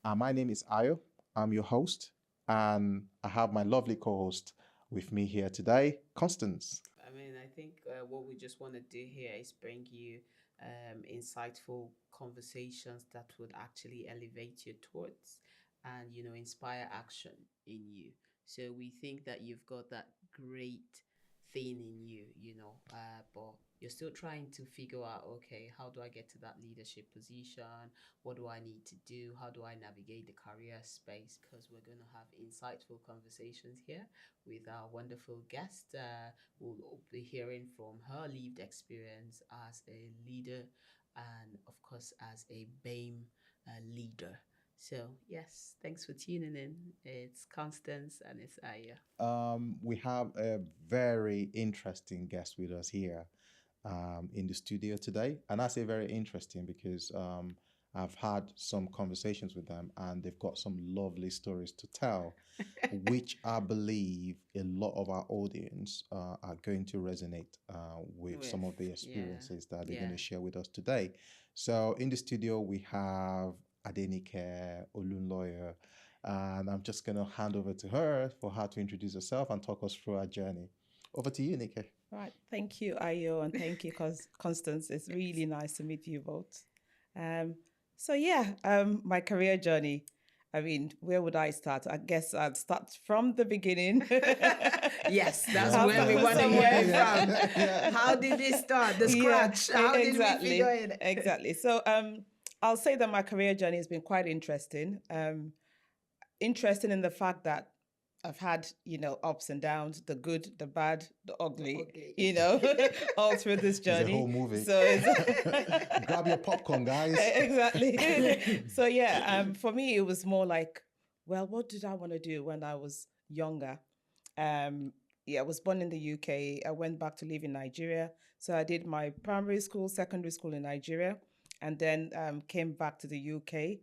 My name is Ayo. I'm your host, and I have my lovely co-host with me here today, Constance. I mean, I think what we just want to do here is bring you insightful conversations that would actually elevate your thoughts and, inspire action in you. So we think that you've got that great thing in you, but you're still trying to figure out, okay, how do I get to that leadership position? What do I need to do? How do I navigate the career space? Because we're going to have insightful conversations here with our wonderful guest. We'll be hearing from her lived experience as a leader and, of course, as a BAME leader. So, yes, thanks for tuning in. It's Constance and it's Aya. We have a very interesting guest with us here in the studio today. And I say very interesting because I've had some conversations with them and they've got some lovely stories to tell, which I believe a lot of our audience are going to resonate with some of the Yeah, experiences that they're yeah. going to share with us today. So in the studio, we have Adenike, Olunloyo, and I'm just going to hand over to her for her to introduce herself and talk us through her journey. Over to you, Nike. Right. Thank you, Ayo, and thank you, Constance. It's really nice to meet you both. Um, my career journey. I mean, where would I start? I guess I'd start from the beginning. Yes, that's Yeah, where we okay. want to hear it Yeah, from. yeah. How did it start? The scratch. How did we figure it? Exactly. So, I'll say that my career journey has been quite interesting. Interesting in the fact that I've had, ups and downs, the good, the bad, the ugly, all through this It's a journey. whole movie. So it's Grab your popcorn, guys. exactly. So yeah, for me, it was more like, well, what did I want to do when I was younger? Yeah, I was born in the UK. I went back to live in Nigeria. So I did my primary school, secondary school in Nigeria, and then came back to the UK.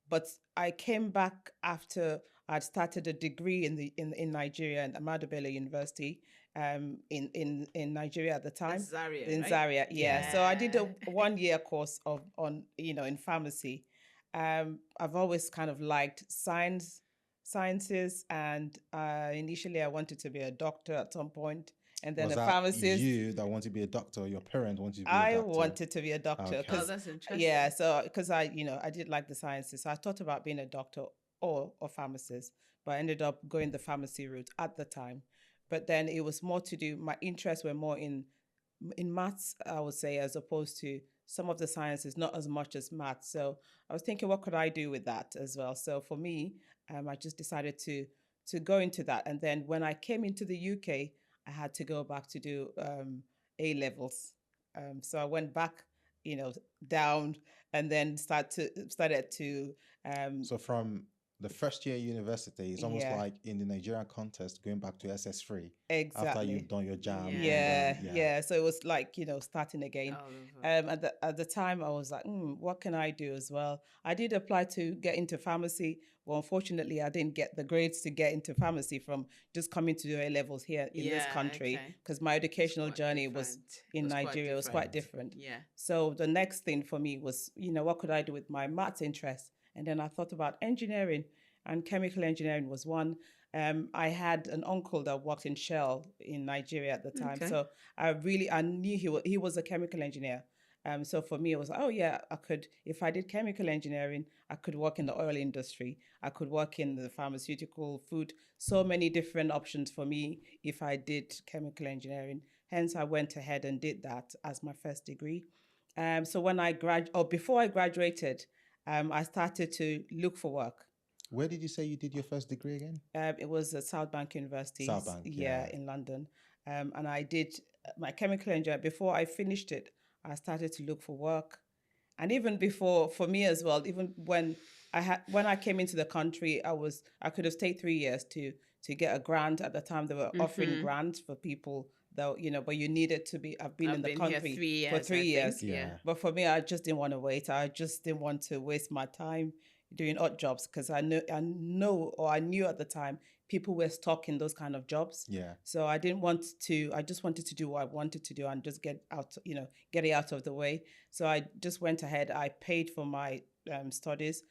But I came back after I'd started a degree in Nigeria at Ahmadu Bello University in Nigeria at the time. That's Zaria, In right? Zaria, yeah. So I did a Yeah. 1 year course in pharmacy. I've always kind of liked sciences, and initially I wanted to be a doctor at some point, and then Was a that pharmacist. you that wanted to be a doctor? Or your parent wanted to be a I doctor? wanted to be a doctor Okay. Oh, because that's interesting. yeah, so because I did like the sciences, so I thought about being a doctor or a pharmacist, but I ended up going the pharmacy route at the time. But then it was more to do. My interests were more in maths, I would say, as opposed to some of the sciences, not as much as maths. So I was thinking, what could I do with that as well? So for me, I just decided to go into that. And then when I came into the UK, I had to go back to do A levels. So I went back, down, and then started to So from the first year university, it's almost yeah, like in the Nigerian contest going back to SS3 after you've exactly. done your jam. Yeah. Yeah, And then, yeah. So it was like, starting again. All over. At the time, I was like, what can I do as well? I did apply to get into pharmacy. Well, unfortunately, I didn't get the grades to get into pharmacy from just coming to do A levels here in this Yeah, country okay. because my educational quite journey was different. in Was quite Nigeria. It was quite different. Yeah. So the next thing for me was, what could I do with my maths interest? And then I thought about engineering, and chemical engineering was one. I had an uncle that worked in Shell in Nigeria at the time, Okay. so I knew he was a chemical engineer. So for me, it was, oh yeah, I could, if I did chemical engineering, I could work in the oil industry. I could work in the pharmaceutical, food, so many different options for me if I did chemical engineering. Hence, I went ahead and did that as my first degree. So before I graduated, I started to look for work. where did you say you did your first degree again? It was at South Bank University, South Bank, yeah, yeah. in London. And I did my chemical engineering. Before I finished it, I started to look for work. And even before, for me as well, even when I came into the country, I could have stayed 3 years to get a grant. At the time, they were offering grants for people that, but you needed to have been I've in the been here country 3 for years, 3 years. Yeah. But for me, I just didn't want to wait. I just didn't want to waste my time doing odd jobs because I knew at the time people were stuck in those kind of jobs. Yeah. So I didn't want to. I just wanted to do what I wanted to do and just get it out of the way. So I just went ahead. I paid for my studies.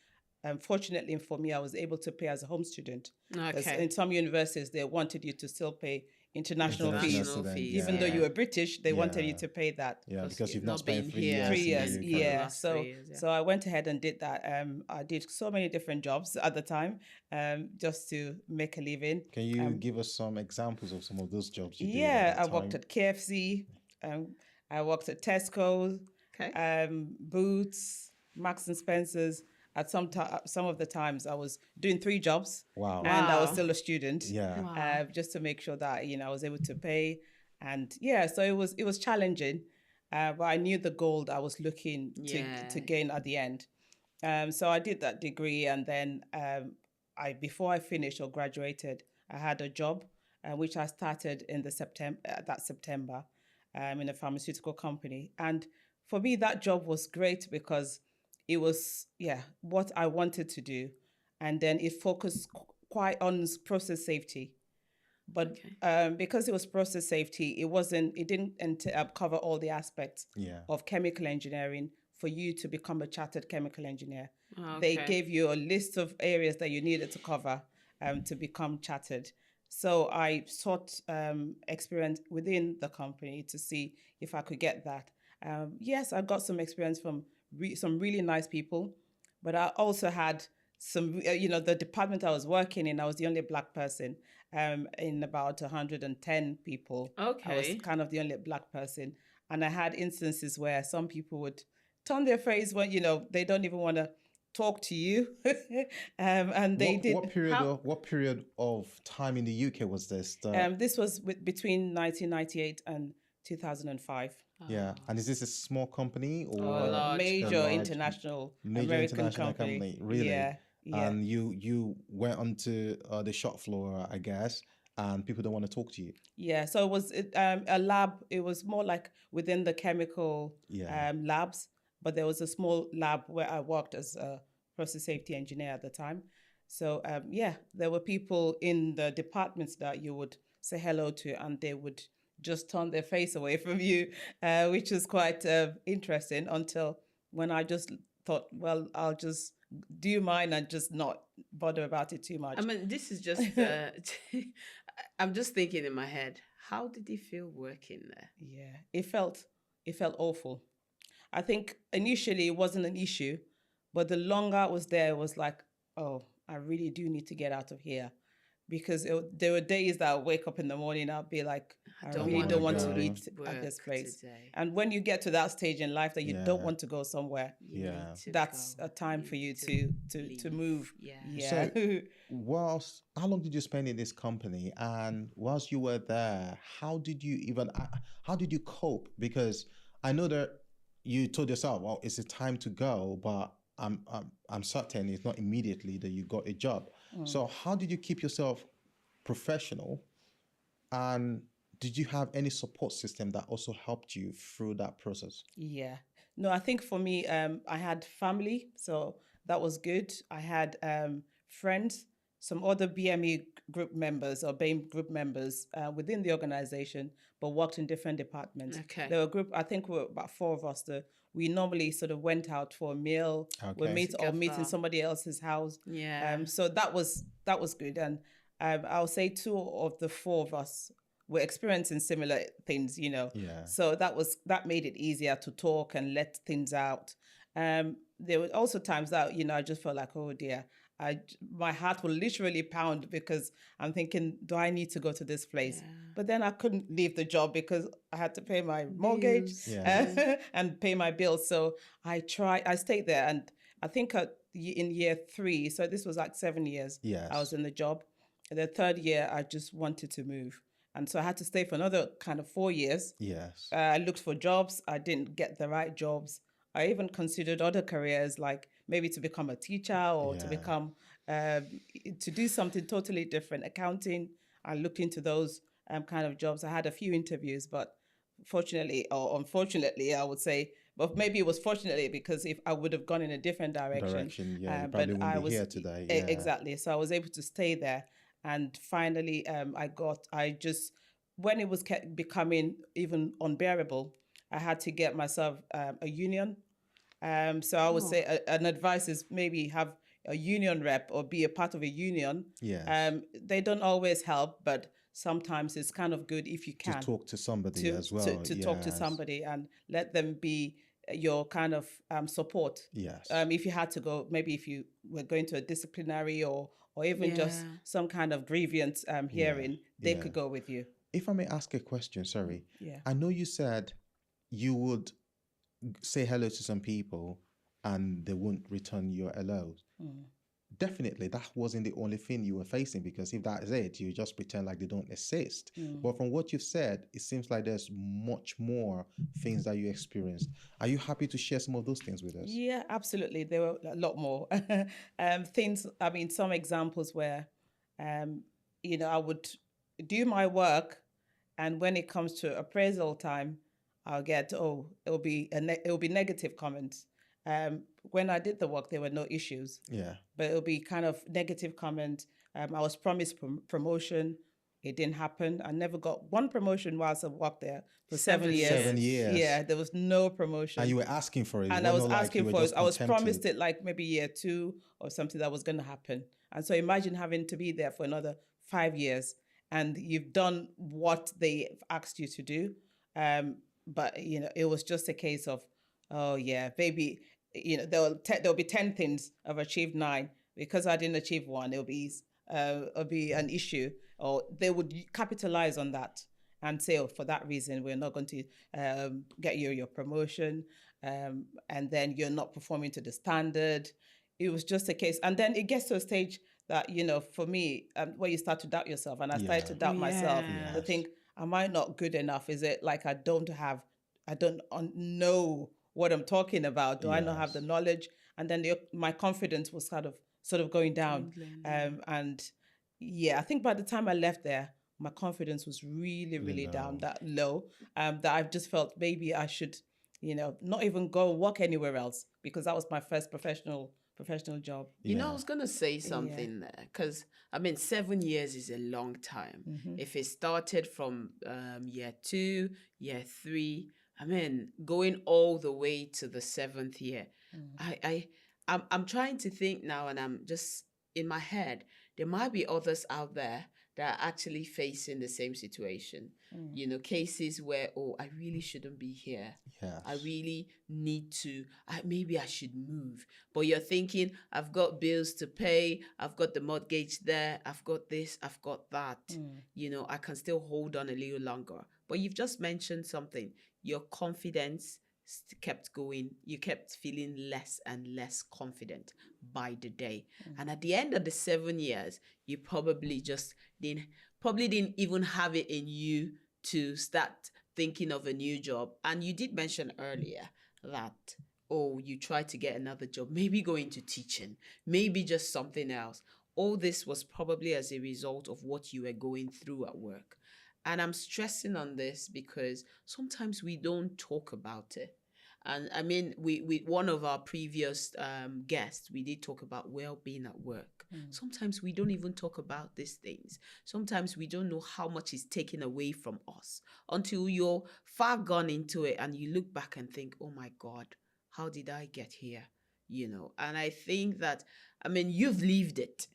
fortunately for me, I was able to pay as a home student. Because Okay. in some universities, they wanted you to still pay international fees. International student, fees, Even though you yeah. were British, they wanted you Yeah. to pay that. Yeah, Because because you've you've not not been spent three here, years Three in the years, for the UK. yeah. last 3 So years, yeah. so I went ahead and did that. I did so many different jobs at the time, just to make a living. Can you give us some examples of some of those jobs you did at Yeah, that I worked time? at KFC. I worked at Tesco, Okay. Boots, Marks and Spencers. At some of the times, I was doing 3 jobs, Wow. and I was Wow. still a student. Yeah. Wow. Just to make sure that I was able to pay, and yeah, so it was challenging, but I knew the goal I was looking to Yeah. gain at the end. So I did that degree, and then I before I finished or graduated, I had a job, which I started in the September, in a pharmaceutical company. And for me, that job was great because it was what I wanted to do, and then it focused quite on process safety. But Okay. because it was process safety, it didn't cover all the aspects Yeah. of chemical engineering for you to become a chartered chemical engineer. They Okay. gave you a list of areas that you needed to cover to become chartered. So I sought experience within the company to see if I could get that. Yes, I got some experience from some really nice people, but I also had some, the department I was working in, I was the only black person in about 110 people. I was Okay. kind of the only black person. And I had instances where some people would turn their face when, they don't even want to talk to you. And they did. What period of time in the UK was this? This was between 1998 and 2005. Yeah. Oh. And is this a small company A or large Major company. international major American international company. company? Really? Yeah. Yeah. And you went onto the shop floor, I guess, and people don't want to talk to you. Yeah, so it was a lab. It was more like within the chemical Yeah. labs, but there was a small lab where I worked as a process safety engineer at the time. So yeah, there were people in the departments that you would say hello to, and they would just turn their face away from you, which was quite interesting until when I just thought, well, I'll just do mine and just not bother about it too much. I mean, this is just. I'm just thinking in my head. How did it feel working there? Yeah, it felt awful. I think initially it wasn't an issue, but the longer I was there, it was like, oh, I really do need to get out of here, because there were days that I wake up in the morning, I'll be like, I don't really wanna don't want go. to eat work at this place. today. And when you get to that stage in life that you don't Yeah. want to go somewhere, You Yeah. need to that's go. a time You for you need to leave. move. Yeah. Yeah. How long did you spend in this company? And whilst you were there, how did you cope? Because I know that you told yourself, well, it's a time to go, but I'm certain it's not immediately that you got a job. So how did you keep yourself professional? And did you have any support system that also helped you through that process? Yeah. No, I think for me, I had family, so that was good. I had friends, some other BME group members or BAME group members within the organization, but worked in different departments. Okay. There were a group, I think we were about 4 of us. We normally sort of went out for a meal, we Okay. meet in Together. somebody else's house. Yeah. So that was good. And I'll say 2 of the 4 of us were experiencing similar things, Yeah. So that made it easier to talk and let things out. There were also times that I just felt like, oh dear, my heart will literally pound because I'm thinking, do I need to go to this place? Yeah. But then I couldn't leave the job because I had to pay my mortgage Bills. Yeah. and pay my bills. So I stayed there, and I think in year 3, so this was like 7 years. Yes. I was in the job. The 3rd year, I just wanted to move. And so I had to stay for another kind of 4 years. Yes. I looked for jobs. I didn't get the right jobs. I even considered other careers, like maybe to become a teacher or to Yeah. become, to do something totally different, accounting. I looked into those kind of jobs. I had a few interviews, but fortunately or unfortunately, I would say, but maybe it was fortunately, because if I would have gone in a different direction, Yeah. You but probably wouldn't I be was here today. Yeah. exactly. So I was able to stay there, and finally, when it was becoming even unbearable, I had to get myself a union. So I would say an advice is maybe have a union rep or be a part of a union, Yes. they don't always help, but sometimes it's kind of good if you To can talk to somebody to as well. to talk to Yes. somebody and let them be your kind of support. Yes. If you had to go, maybe if you were going to a disciplinary or even just Yeah. some kind of grievance Yeah. hearing, they Yeah. could go with you. If I may ask a question, sorry. Yeah. I know you said you would say hello to some people and they wouldn't return your hellos. Definitely, that wasn't the only thing you were facing, because if that is it, you just pretend like they don't exist. But from what you've said, it seems like there's much more things that you experienced. Are you happy to share some of those things with us? Yeah, absolutely. There were a lot more things. I mean, some examples where, I would do my work, and when it comes to appraisal time, I'll get it'll be negative comments. When I did the work, there were no issues, Yeah. but it'll be kind of negative comment. I was promised promotion. It didn't happen. I never got one promotion whilst I worked there for 7 years. 7 years. Yeah, there was no promotion. And you were asking for it. And I was asking for it. I was promised it like maybe year 2 or something that was going to happen. And so imagine having to be there for another 5 years and you've done what they've asked you to do. But, it was just a case of, oh, yeah, maybe, there'll be 10 things. I've achieved 9. Because I didn't achieve 1, it'll be an issue, or they would capitalize on that and say, oh, for that reason, we're not going to get you your promotion, and then you're not performing to the standard. It was just a case. And then it gets to a stage that, for me, where you start to doubt yourself, and I started to doubt myself, to think, am I not good enough? Is it like I don't know what I'm talking about? Do I not have the knowledge? And then my confidence was sort of going down. And yeah, I think by the time I left there, my confidence was really, really down, that low, that I just felt maybe I should, not even go work anywhere else, because that was my first professional job. I was going to say something there, because, 7 years is a long time. If it started from year 2, year 3, going all the way to the 7th year, I'm trying to think now, and I'm just in my head, there might be others out there that are actually facing the same situation. Cases where, oh, I really shouldn't be here. Yes. I really need to, maybe I should move. But you're thinking, I've got bills to pay, I've got the mortgage there, I've got this, I've got that. I can still hold on a little longer. But you've just mentioned something. Your confidence kept going. You kept feeling less and less confident by the day. And at the end of the 7 years, you probably just didn't even have it in you to start thinking of a new job. And you did mention earlier that, oh, you tried to get another job, maybe go into teaching, maybe just something else. All this was probably as a result of what you were going through at work. And I'm stressing on this because sometimes we don't talk about it. And we one of our previous guests, we did talk about well-being at work. Sometimes we don't even talk about these things. Sometimes we don't know how much is taken away from us until you're far gone into it and you look back and think, oh my God, how did I get here? And I think that, you've lived it.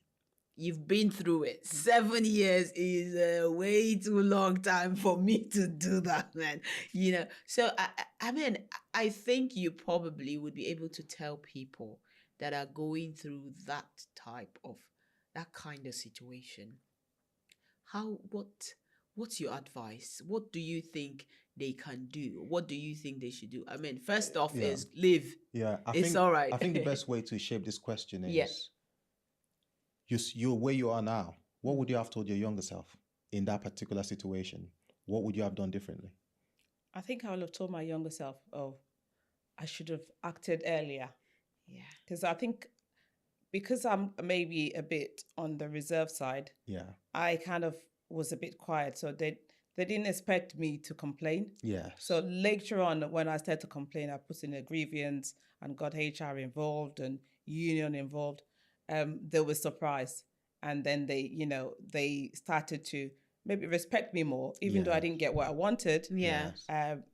You've been through it. 7 years is a way too long time for me to do that, man. So I think you probably would be able to tell people that are going through that kind of situation. What's your advice? What do you think they can do? What do you think they should do? First off is live. Yeah, It's all right. I think the best way to shape this question is, Yeah. you're where you are now. What would you have told your younger self in that particular situation? What would you have done differently? I think I would have told my younger self, oh, I should have acted earlier. Yeah. Because I think, because I'm maybe a bit on the reserve side, I kind of was a bit quiet. So they didn't expect me to complain. Yeah. So later on, when I started to complain, I put in a grievance and got HR involved and union involved. They were surprised. And then they started to maybe respect me more, even though I didn't get what I wanted. Yeah.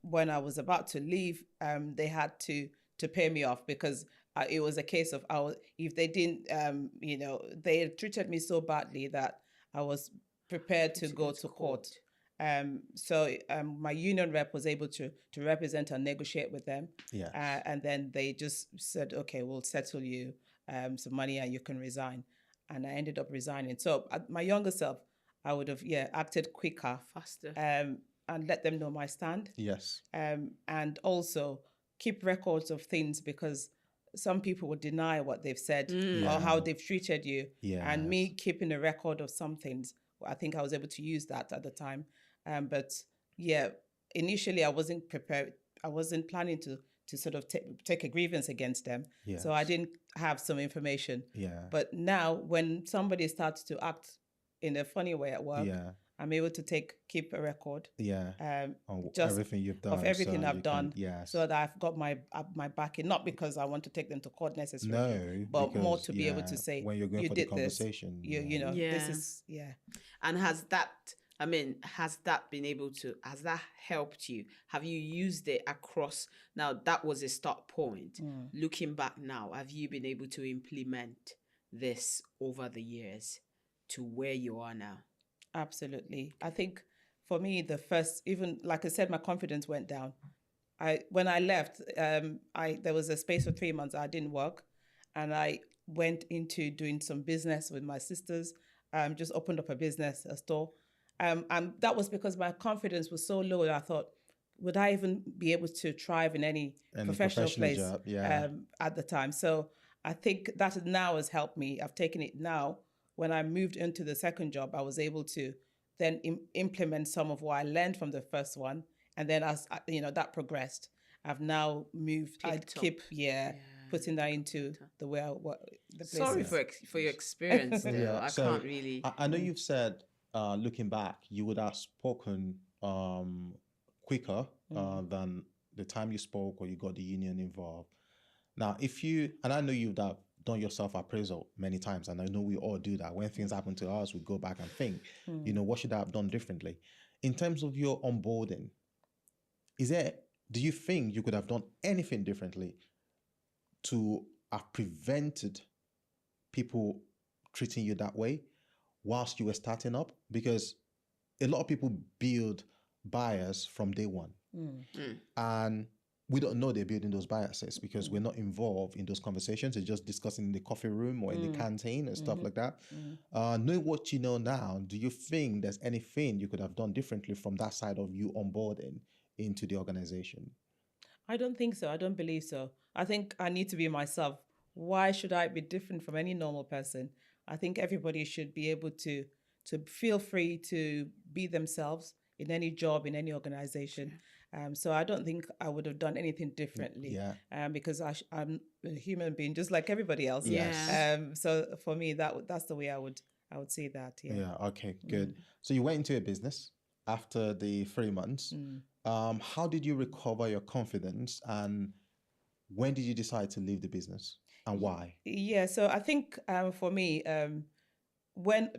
When I was about to leave, they had to pay me off because it was a case of if they didn't, they treated me so badly that I was prepared to go to court. My union rep was able to represent and negotiate with them. Yes. And then they just said, okay, we'll settle you some money and you can resign. And I ended up resigning. So my younger self, I would have acted quicker, faster, and let them know my stand. Yes. And also keep records of things, because some people would deny what they've said or how they've treated you. And me keeping a record of some things, I think I was able to use that at the time. But initially I wasn't prepared. I wasn't planning to sort of take a grievance against them. Yes. So I didn't have some information. Yeah. But now when somebody starts to act in a funny way at work, I'm able to keep a record. Just everything you've done. Of everything I've done. So that I've got my backing, not because I want to take them to court necessarily. No, but more to be able to say, when you're going you for did the conversation. this. This is And has that has that helped you? Have you used it across? Now that was a start point. Looking back now, have you been able to implement this over the years to where you are now? Absolutely. I think for me, the first, even like I said, my confidence went down. When I left, there was a space of 3 months I didn't work, and I went into doing some business with my sisters. Just opened up a store. And that was because my confidence was so low that I thought, would I even be able to thrive in any professional place job, at the time? So I think that now has helped me. I've taken it now. When I moved into the second job, I was able to then implement some of what I learned from the first one. And then as that progressed, I've now moved. I keep putting that into the way the place. Sorry for your experience. Though. I can't really. I know you've said, looking back, you would have spoken quicker than the time you spoke or you got the union involved. Now, and I know you've done your self-appraisal many times, and I know we all do that. When things happen to us, we go back and think, what should I have done differently? In terms of your onboarding, do you think you could have done anything differently to have prevented people treating you that way whilst you were starting up? Because a lot of people build bias from day one. And we don't know they're building those biases because we're not involved in those conversations. It's just discussing in the coffee room or in the canteen and stuff like that. Knowing what you know now, do you think there's anything you could have done differently from that side of you onboarding into the organization? I don't think so. I don't believe so. I think I need to be myself. Why should I be different from any normal person? I think everybody should be able to feel free to be themselves in any job, in any organization. So I don't think I would have done anything differently. Because I'm a human being just like everybody else. So for me, that's the way I would say that. Okay, good. So you went into a business after the 3 months. How did you recover your confidence, and when did you decide to leave the business, and why? So I think for me,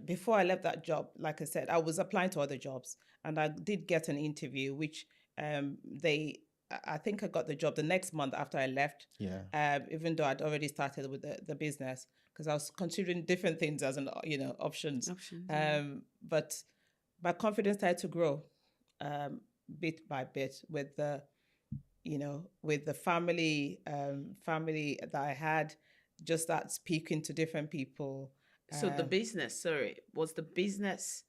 before I left that job, like I said, I was applying to other jobs, and I did get an interview, which I think I got the job the next month after I left. Even though I'd already started with the business, because I was considering different things as options. But my confidence started to grow bit by bit with the family that I had, just that speaking to different people. So the business, was the business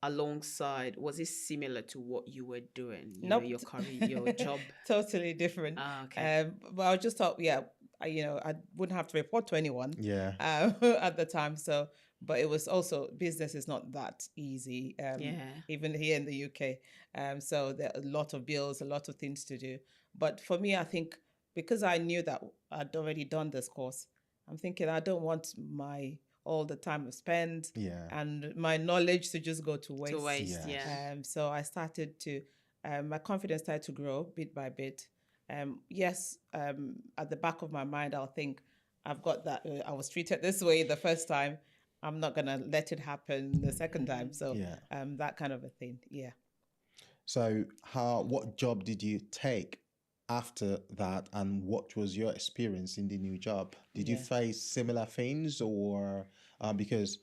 alongside, was it similar to what you were doing? Nope. Your career, your job? Totally different. Okay. But I just thought, I wouldn't have to report to anyone at the time. So, but it was also, business is not that easy, even here in the UK. So there are a lot of bills, a lot of things to do. But for me, I think because I knew that I'd already done this course, I'm thinking I don't want all the time I've spent and my knowledge to just go to waste. So I started to, my confidence started to grow bit by bit. At the back of my mind, I'll think, I've got that, I was treated this way the first time, I'm not going to let it happen the second time. So that kind of a thing. So what job did you take after that, and what was your experience in the new job? Did you Yeah. face similar things, or because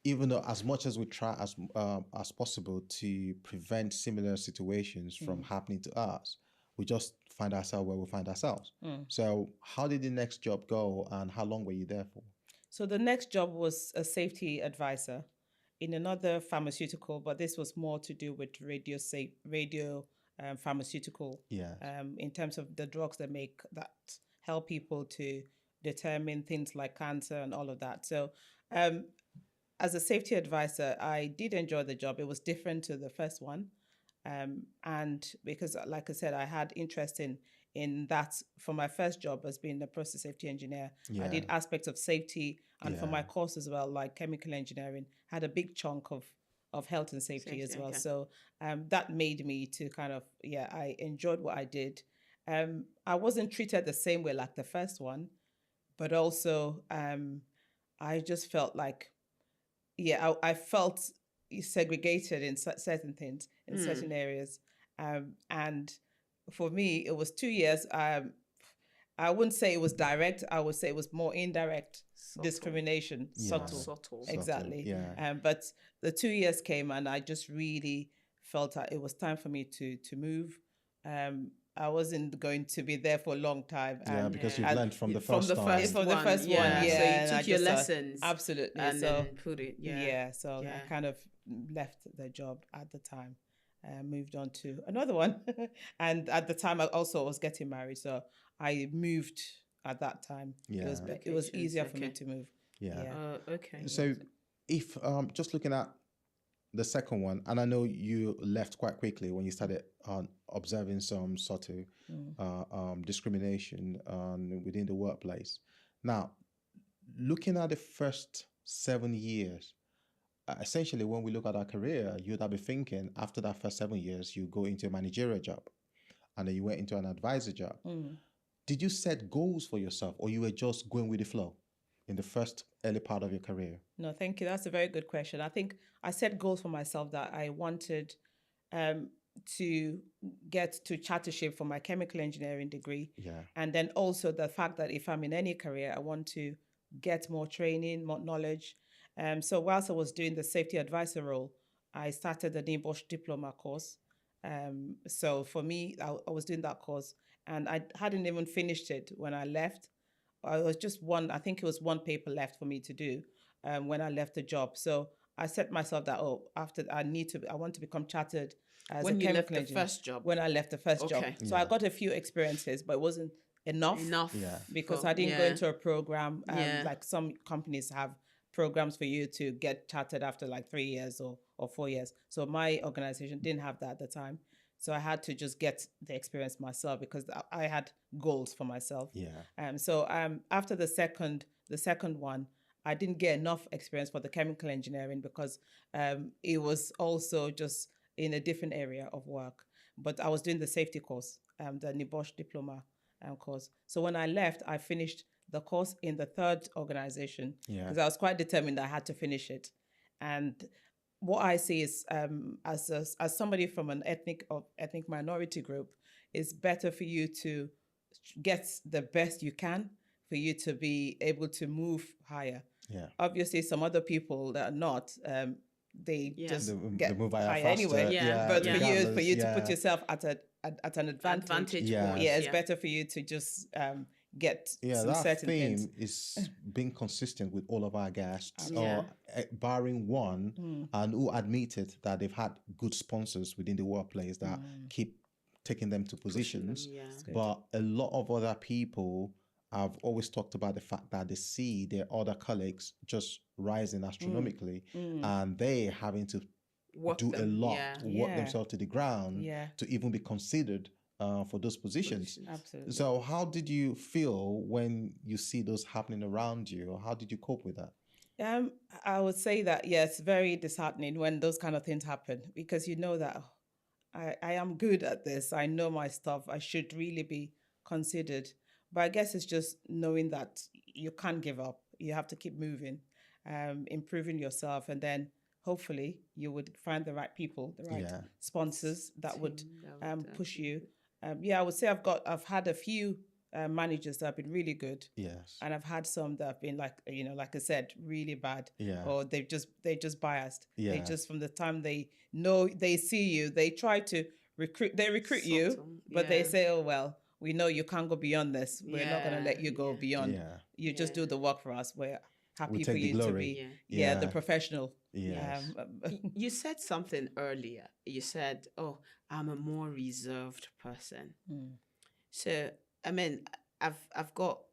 even though as much as we try as possible to prevent similar situations from happening to us, we just find ourselves where we find ourselves. So, how did the next job go, and how long were you there for? So the next job was a safety advisor in another pharmaceutical, but this was more to do with radio pharmaceutical, Yes. in terms of the drugs they make that help people to determine things like cancer and all of that. So um, as a safety advisor, I did enjoy the job. It was different to the first one. And because, like I said, I had interest in that for my first job as being a process safety engineer. I did Yeah. aspects of safety, and for my Yeah. course as well, like chemical engineering, had a big chunk of health and safety as Safety, well. okay. So that made me to kind of, yeah, I enjoyed what I did. I wasn't treated the same way like the first one, but also I just felt like, yeah, I felt segregated in certain things, in certain areas. And for me, it was 2 years. I wouldn't say it was direct. I would say it was more indirect Subtle. discrimination, Yeah. subtle. Subtle. Exactly. Yeah. But the 2 years came, and I just really felt that it was time for me to move. I wasn't going to be there for a long time, Yeah, and because Yeah. you've and learned from the From first the time. first from the one, first one, yeah. Yeah. So you and I took your just lessons absolutely. and So then put it, yeah. yeah, so I Yeah. kind of left the job at the time, moved on to another one, and at the time I also was getting married, so I moved at that time. It was Yeah. it was Locations, easier for me okay. to move. Yeah. Yeah. Okay. So, if just looking at the second one, and I know you left quite quickly when you started observing some sort of discrimination within the workplace. Now, looking at the first 7 years, essentially, when we look at our career, you'd have been thinking after that first 7 years, you go into a managerial job, and then you went into an advisor job. Did you set goals for yourself, or you were just going with the flow in the first early part of your career? No, thank you. That's a very good question. I think I set goals for myself that I wanted um, to get to chartership for my chemical engineering degree. Yeah. And then also the fact that if I'm in any career, I want to get more training, more knowledge. So whilst I was doing the safety advisor role, I started the NIBOSH diploma course. So for me, I was doing that course, and I hadn't even finished it when I left. I was just one, I think it was one paper left for me to do when I left the job. So I set myself that, oh, after I want to become chartered as When a you left chemical the engineer. first job. When I left the first job. Okay. So I Yeah. got a few experiences, but it wasn't enough. Yeah. Because for- I didn't go yeah. into a program. Yeah. Like some companies have programs for you to get chartered after like 3 years or 4 years. So my organization didn't have that at the time. So I had to just get the experience myself because I had goals for myself. Yeah. So after the second one, I didn't get enough experience for the chemical engineering because it was also just in a different area of work. But I was doing the safety course, the NIBOSH diploma course. So when I left, I finished the course in the third organization Yeah. because I was quite determined I had to finish it. And what I see is, as somebody from an ethnic minority group, it's better for you to get the best you can for you to be able to move higher. Yeah. Obviously, some other people that are not, they Yeah. just They get move higher faster. anyway. Yeah. But for you regardless, to put yeah. yourself at an advantage, Advantage Yeah. points. yeah, it's better for you to just get Yeah, some that certain theme things. is being consistent with all of our guests, Yeah. or barring one, and who admitted that they've had good sponsors within the workplace that keep taking them to positions. Yeah. But a lot of other people have always talked about the fact that they see their other colleagues just rising astronomically, and they having to Work do a them, lot, yeah. work Yeah. themselves to the ground Yeah. to even be considered for those positions. Absolutely. So, how did you feel when you see those happening around you, or how did you cope with that? I would say that, yeah, it's very disheartening when those kind of things happen because you know that, oh, I am good at this. I know my stuff. I should really be considered. But I guess it's just knowing that you can't give up. You have to keep moving, improving yourself, and then hopefully you would find the right people, the right Yeah. sponsors that would Team that would, push you. Yeah, I would say I've had a few managers that have been really good, Yes. and I've had some that have been like, like I said, really bad, Yeah. or they're just biased. They Yeah. just, from the time they know, they see you, they try to recruit you, Subtle, but they yeah. say, oh well, we know you can't go beyond this. We're not going to let you go Yeah. beyond. Yeah. You just do Yeah. the work for us. We're We happy for take the you to glory. be, Yeah. the Yeah. professional. Yes. You said something earlier. You said, "Oh, I'm a more reserved person." So, I mean, I've got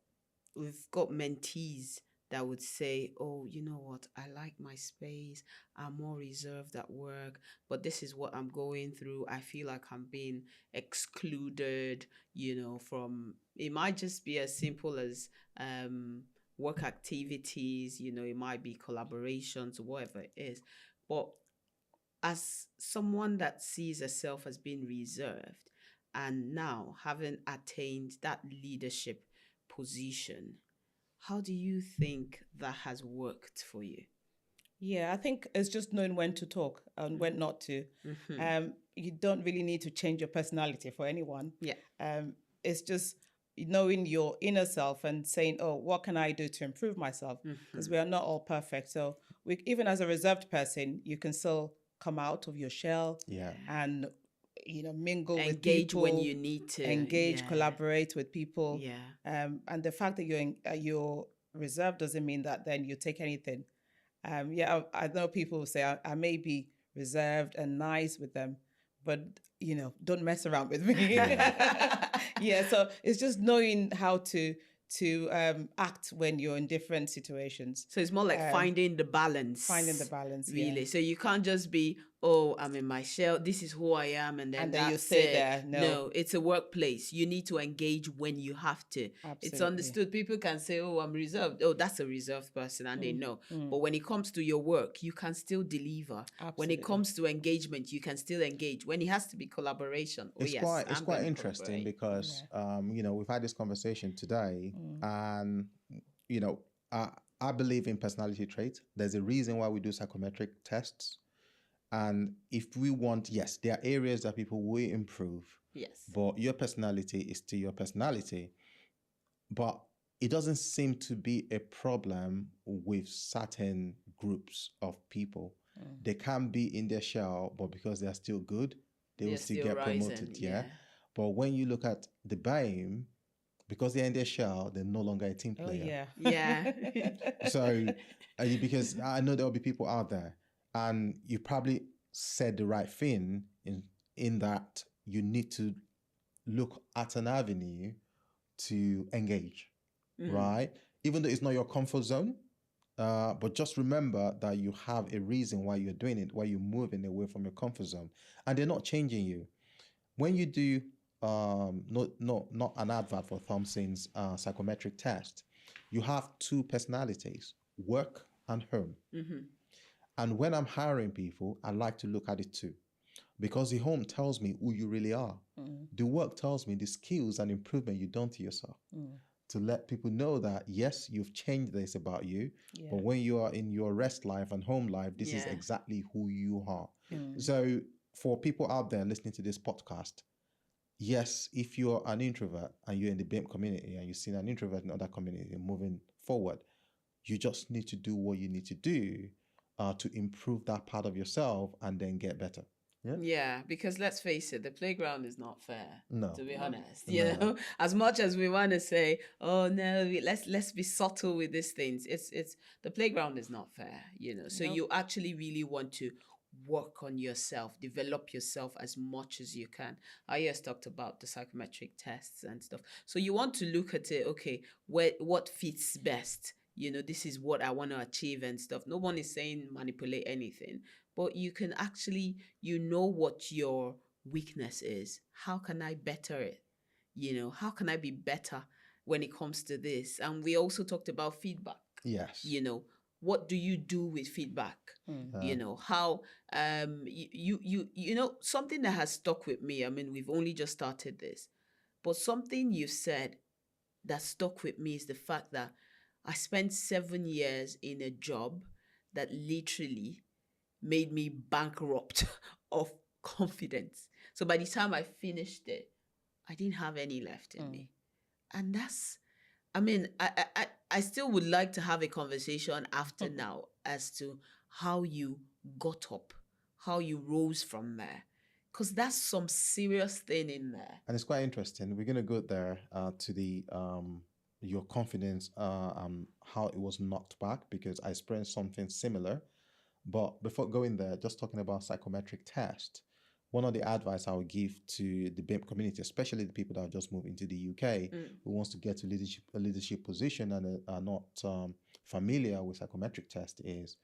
we've got mentees that would say, "Oh, you know what? I like my space. I'm more reserved at work, but this is what I'm going through. I feel like I'm being excluded, from it might just be as simple as work activities, it might be collaborations, whatever it is. But as someone that sees herself as being reserved and now having attained that leadership position, how do you think that has worked for you? Yeah, I think it's just knowing when to talk and when not to. You don't really need to change your personality for anyone. Yeah. It's just knowing your inner self and saying, "Oh, what can I do to improve myself?" Because we are not all perfect. So even as a reserved person, you can still come out of your shell. Yeah. And mingle with Engage people, when you need to. engage, Yeah. collaborate with people. Yeah. And the fact that you're reserved doesn't mean that then you take anything. I know people will say I may be reserved and nice with them, but don't mess around with me. Yeah, so it's just knowing how to act when you're in different situations. So it's more like finding the balance. Yeah. Really. So you can't just be, oh, I'm in my shell. This is who I am, and then you that's stay it. there. No, it's a workplace. You need to engage when you have to. It's Absolutely. understood. People can say, oh, I'm reserved. Oh, that's a reserved person, and they know. But when it comes to your work, you can still deliver. When it Absolutely. comes to engagement, you can still engage. When it has to be collaboration, It's quite interesting because we've had this conversation today, and I believe in personality traits. There's a reason why we do psychometric tests, and if we want, yes, there are areas that people will improve. Yes. But your personality is still your personality. But it doesn't seem to be a problem with certain groups of people. They can be in their shell, but because they're still good, they will still get promoted. Yeah. But when you look at the BAME, because they're in their shell, they're no longer a team Oh player. yeah. So, because I know there will be people out there, and you probably said the right thing in that you need to look at an avenue to engage, right? Even though it's not your comfort zone, but just remember that you have a reason why you're doing it, why you're moving away from your comfort zone, and they're not changing you. When you do not an advert for Thompson's psychometric test, you have two personalities, work and home. And when I'm hiring people, I like to look at it too, because the home tells me who you really are. The work tells me the skills and improvement you've done to yourself. To let people know that, yes, you've changed this about you, but when you are in your rest life and home life, this is exactly who you are. So for people out there listening to this podcast, yes, if you're an introvert and you're in the BIM community and you've seen an introvert in other community moving forward, you just need to do what you need to do to improve that part of yourself and then get better. Yeah, because let's face it, the playground is not fair. No. To be honest, as much as we want to say, "Oh no, let's be subtle with these things," it's the playground is not fair. So you actually really want to work on yourself, develop yourself as much as you can. I just talked about the psychometric tests and stuff. So you want to look at it. Okay, what fits best? This is what I want to achieve and stuff. No one is saying manipulate anything, but you can actually, what your weakness is. How can I better it? How can I be better when it comes to this? And we also talked about feedback. Yes. What do you do with feedback? How something that has stuck with me. I mean, we've only just started this, but something you said that stuck with me is the fact that I spent 7 years in a job that literally made me bankrupt of confidence. So by the time I finished it, I didn't have any left in me. And that's, I mean, I still would like to have a conversation after now as to how you got up, how you rose from there. Because that's some serious thing in there. And it's quite interesting. We're going to go there to the your confidence how it was knocked back, because I experienced something similar. But before going there, just talking about psychometric test, one of the advice I would give to the BIM community, especially the people that have just moved into the UK, who wants to get to a leadership position and are not familiar with psychometric test, is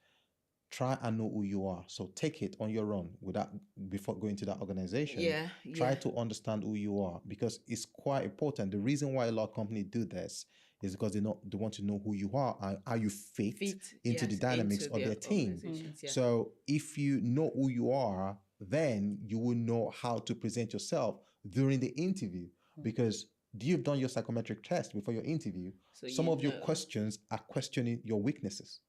try and know who you are. So take it on your own without before going to that organization. Try to understand who you are, because it's quite important. The reason why a lot of companies do this is because they want to know who you are and how you fit into the dynamics of their team. So if you know who you are, then you will know how to present yourself during the interview, because you've done your psychometric test before your interview. So some of your questions are questioning your weaknesses.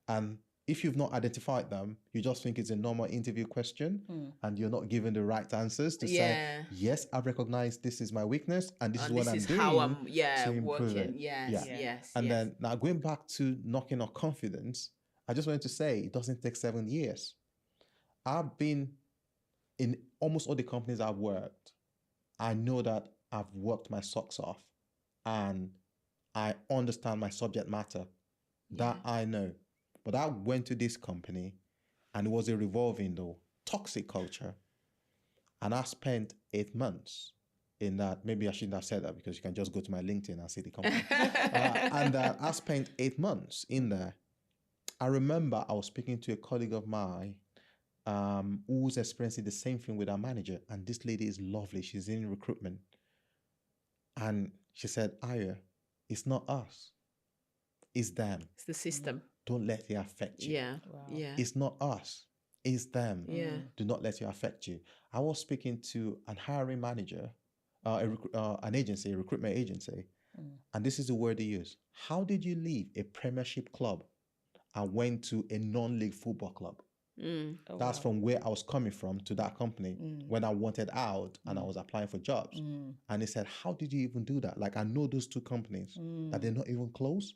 And if you've not identified them, you just think it's a normal interview question and you're not given the right answers to say, yes, I've recognized this is my weakness and this is what I'm doing how I'm to improve working. it. And then now going back to knocking on confidence, I just wanted to say it doesn't take 7 years. I've been in almost all the companies I've worked. I know that I've worked my socks off and I understand my subject matter. That I know. But I went to this company and it was a revolving door, toxic culture. And I spent 8 months in that. Maybe I shouldn't have said that, because you can just go to my LinkedIn and see the company. And I spent 8 months in there. I remember I was speaking to a colleague of mine who was experiencing the same thing with our manager. And this lady is lovely. She's in recruitment. And she said, Aya, it's not us. It's them. It's the system. Don't let it affect you. It's not us. It's them. Do not let it affect you. I was speaking to an hiring manager, an agency, a recruitment agency, and this is the word they use. How did you leave a Premiership club and went to a non-league football club? That's from where I was coming from to that company when I wanted out and I was applying for jobs. And they said, how did you even do that? Like, I know those two companies that they're not even close.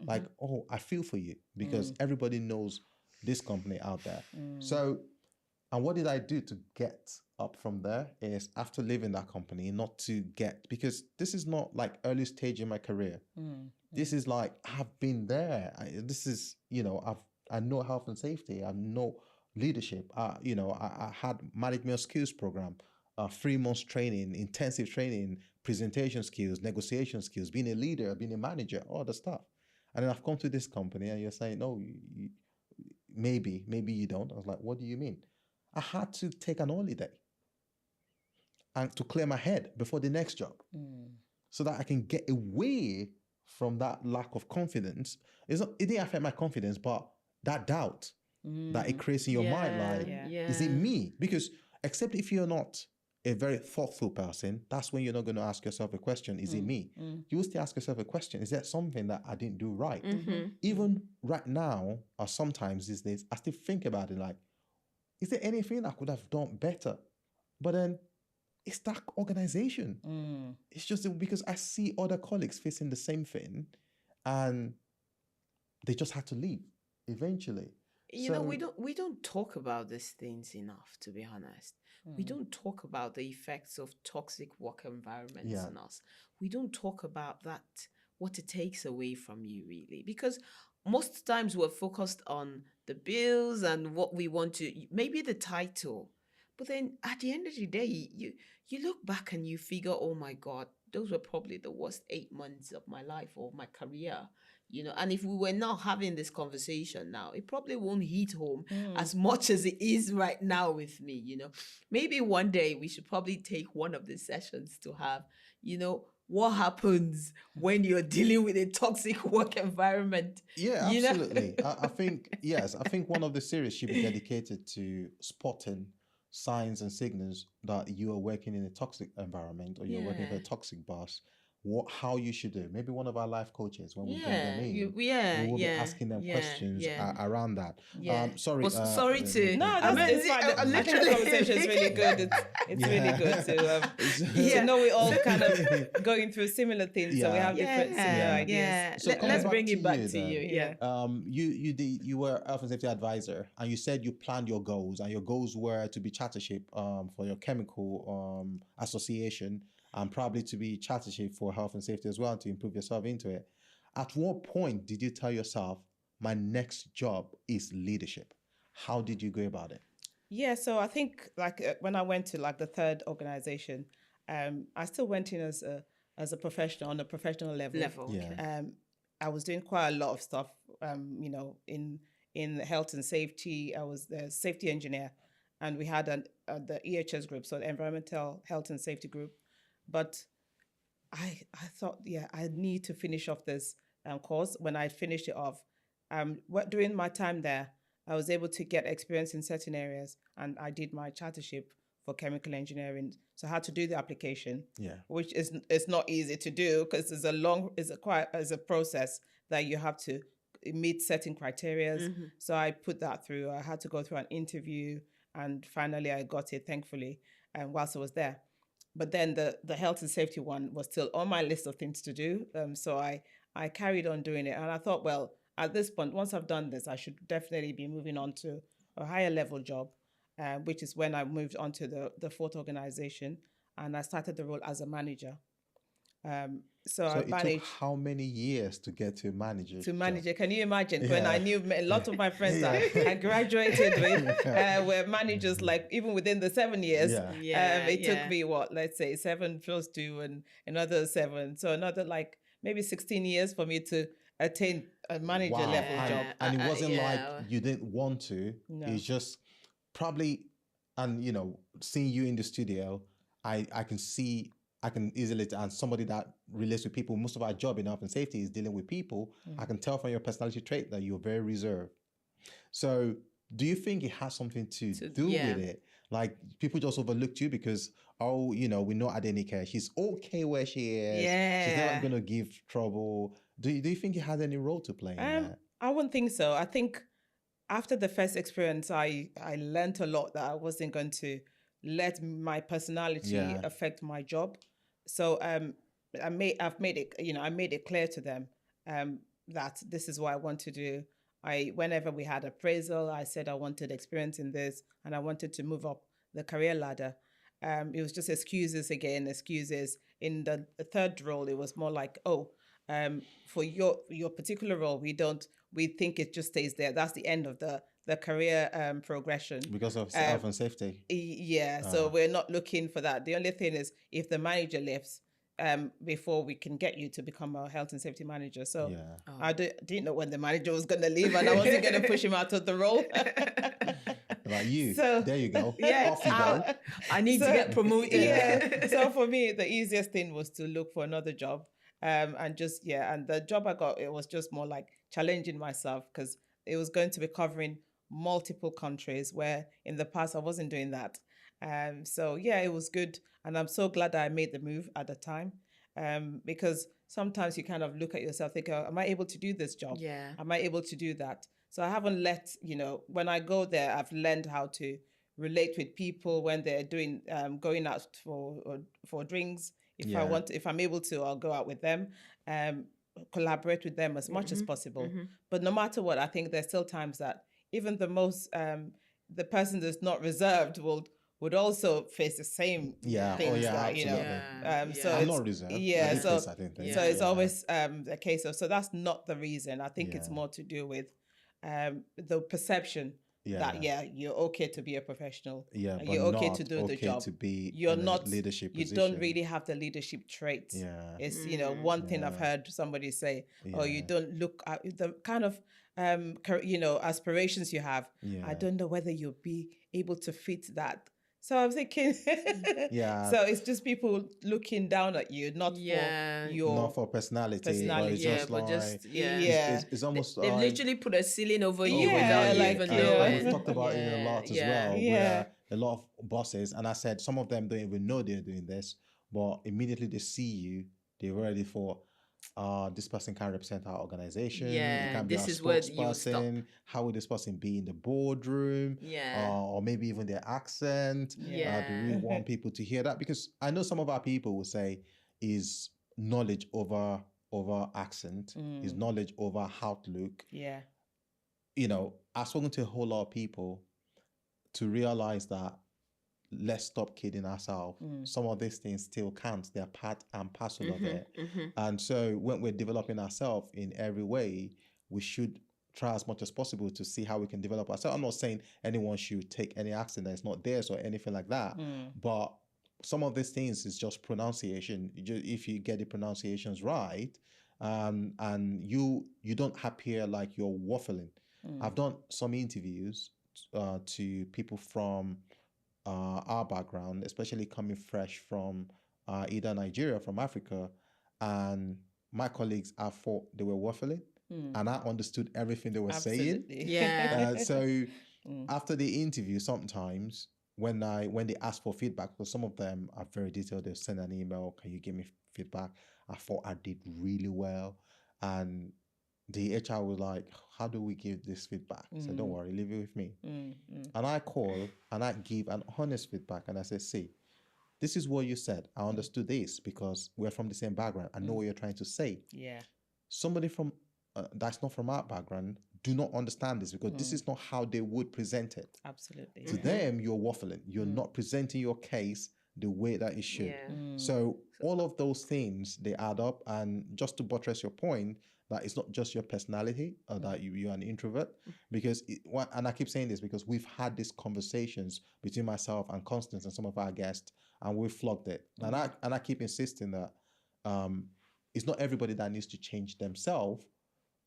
Like, oh, I feel for you, because everybody knows this company out there. So, and what did I do to get up from there is, after leaving that company, not to get, because this is not like early stage in my career. This is like, I've been there. This is, I know health and safety. I know leadership. I had management skills program, 3 months training, intensive training, presentation skills, negotiation skills, being a leader, being a manager, all the stuff. And then I've come to this company and you're saying, no, maybe you don't. I was like, what do you mean? I had to take an holiday and to clear my head before the next job so that I can get away from that lack of confidence. It didn't affect my confidence, but that doubt that it creates in your mind, like, is it me? Because except if you're not a very thoughtful person, that's when you're not going to ask yourself a question, is it me? You will still ask yourself a question, is there something that I didn't do right? Even right now, or sometimes these days, I still think about it like, is there anything I could have done better? But then it's that organization. It's just because I see other colleagues facing the same thing and they just had to leave eventually. We don't talk about these things enough, to be honest. We don't talk about the effects of toxic work environments on us. We don't talk about that, what it takes away from you, really, because most times we're focused on the bills and what we want to, maybe the title, but then at the end of the day, you look back and you figure, oh my God, those were probably the worst 8 months of my life or my career. And if we were not having this conversation now, it probably won't hit home as much as it is right now with me. Maybe one day we should probably take one of the sessions to have, what happens when you're dealing with a toxic work environment. Yeah, absolutely. I think, yes, I think one of the series should be dedicated to spotting signs and signals that you are working in a toxic environment or you're working for a toxic boss. how you should do. Maybe one of our life coaches, when we bring them Yeah, in, yeah, we will be yeah, asking them yeah, questions yeah. around that. Yeah. Sorry. But sorry to. No, I that's mean, it's fine. I think the literally. conversation is really good. It's really good to Yeah. know we're all kind of going through similar things, so we have different similar Yeah, ideas. yeah. So coming Let's back bring to it back you to then. you. Yeah. You were health and safety advisor, and you said you planned your goals, and your goals were to be chartership for your chemical association, and probably to be chartership for health and safety as well, to improve yourself into it. At what point did you tell yourself, my next job is leadership? How did you go about it? Yeah, so I think like when I went to like the third organization, I still went in as a professional on a professional level. Yeah. Okay. I was doing quite a lot of stuff, in health and safety. I was the safety engineer, and we had the EHS group, so the environmental health and safety group. But I thought, yeah, I need to finish off this course. When I finished it off, during my time there, I was able to get experience in certain areas, and I did my chartership for chemical engineering. So I had to do the application, which is it's not easy to do because it's a process that you have to meet certain criteria. Mm-hmm. So I put that through. I had to go through an interview, and finally I got it, thankfully, whilst I was there. But then the health and safety one was still on my list of things to do. So I carried on doing it, and I thought, well, at this point, once I've done this, I should definitely be moving on to a higher level job, which is when I moved on to the fourth organization, and I started the role as a manager. So I it managed took how many years to get to manager? to manager. Can you imagine when Yeah. I knew a lot of my friends that I graduated with were managers, like even within the 7 years. Yeah. It took me let's say 7 plus 2 and another 7, so another like maybe 16 years for me to attain a manager Wow. level job. And it wasn't like yeah. you didn't want to. No. It's just probably, and seeing you in the studio, I can easily, and somebody that relates with people, most of our job in health and safety is dealing with people. I can tell from your personality trait that you're very reserved. So do you think it has something to do with it? Like people just overlooked you because, we know Adenike. She's okay where she is. Yeah. She's not going to give trouble. Do you think it has any role to play in that? I wouldn't think so. I think after the first experience, I learned a lot that I wasn't going to let my personality affect my job. So I've made it clear to them that this is what I want to do. Whenever we had appraisal, I said I wanted experience in this and I wanted to move up the career ladder. It was just excuses. In the third role, it was more like, for your particular role, we think it just stays there. That's the end of the career progression. Because of health and safety. Yeah, so we're not looking for that. The only thing is if the manager lifts, before we can get you to become a health and safety manager. So I didn't know when the manager was going to leave, and I wasn't going to push him out of the role. Like you, So- there you go. Yeah. Off you go. I need to get promoted. Yeah. So for me, the easiest thing was to look for another job. And the job I got, it was just more like challenging myself because it was going to be covering multiple countries where in the past I wasn't doing that. It was good. And I'm so glad that I made the move at the time, because sometimes you kind of look at yourself, think, am I able to do this job? Yeah. Am I able to do that? So I haven't when I go there, I've learned how to relate with people when they're doing, going out for drinks. If I'm able to, I'll go out with them, collaborate with them as much as possible. But no matter what, I think there's still times that even the person that's not reserved would also face the same things that, absolutely. so I'm it's, not reserved. yeah, I so face certain things. so it's always a case of, so that's not the reason. I think it's Yeah. more to do with the perception that you're okay to be a professional, and but you're okay not to do the okay job. to be You're in a not leadership you position. don't really have the leadership traits. Yeah. It's one thing I've heard somebody say, oh, you Yeah. don't look at the kind of aspirations you have. Yeah. I don't know whether you'll be able to fit that. So I'm thinking, Yeah. So it's just people looking down at you, not for your Not for personality, but personality. it's Yeah, just but like just it's almost they've like literally put a ceiling over you Yeah, without you like, even yeah. knowing. we've talked about it a lot as well. Yeah. Where a lot of bosses, and I said some of them don't even know they're doing this, but immediately they see you, They've already thought, this person can't represent our organization. It Yeah, can't be our this is where you stop. spokesperson. How will this person be in the boardroom? Yeah. Or maybe even their accent. Yeah. Do we want people to hear that? Because I know some of our people will say is knowledge over accent, is knowledge over how to look. Yeah. You know, I've spoken to a whole lot of people to realize that let's stop kidding ourselves. Some of these things still count. They're part and parcel of it. And so when we're developing ourselves in every way, we should try as much as possible to see how we can develop ourselves. I'm not saying anyone should take any accent that is not theirs or anything like that, but some of these things is just pronunciation. If you get the pronunciations right, and you don't appear like you're waffling. I've done some interviews to people from our background, especially coming fresh from either Nigeria, from Africa, and my colleagues, I thought they were waffling, and I understood everything they were saying. Yeah. So after the interview, sometimes when they ask for feedback, because some of them are very detailed, they'll send an email, can you give me feedback? I thought I did really well, and the HR was like, how do we give this feedback? I said, don't worry, leave it with me. And I call and I give an honest feedback, and I say, see, this is what you said. I understood this because we're from the same background. I know what you're trying to say. Yeah. Somebody from that's not from our background do not understand this because this is not how they would present it. Absolutely. To them, you're waffling. You're not presenting your case the way that it should. So all of those things, they add up. And just to buttress your point, that it's not just your personality, that you're an introvert, because and I keep saying this because we've had these conversations between myself and Constance and some of our guests, and we've flogged it. And I keep insisting that it's not everybody that needs to change themselves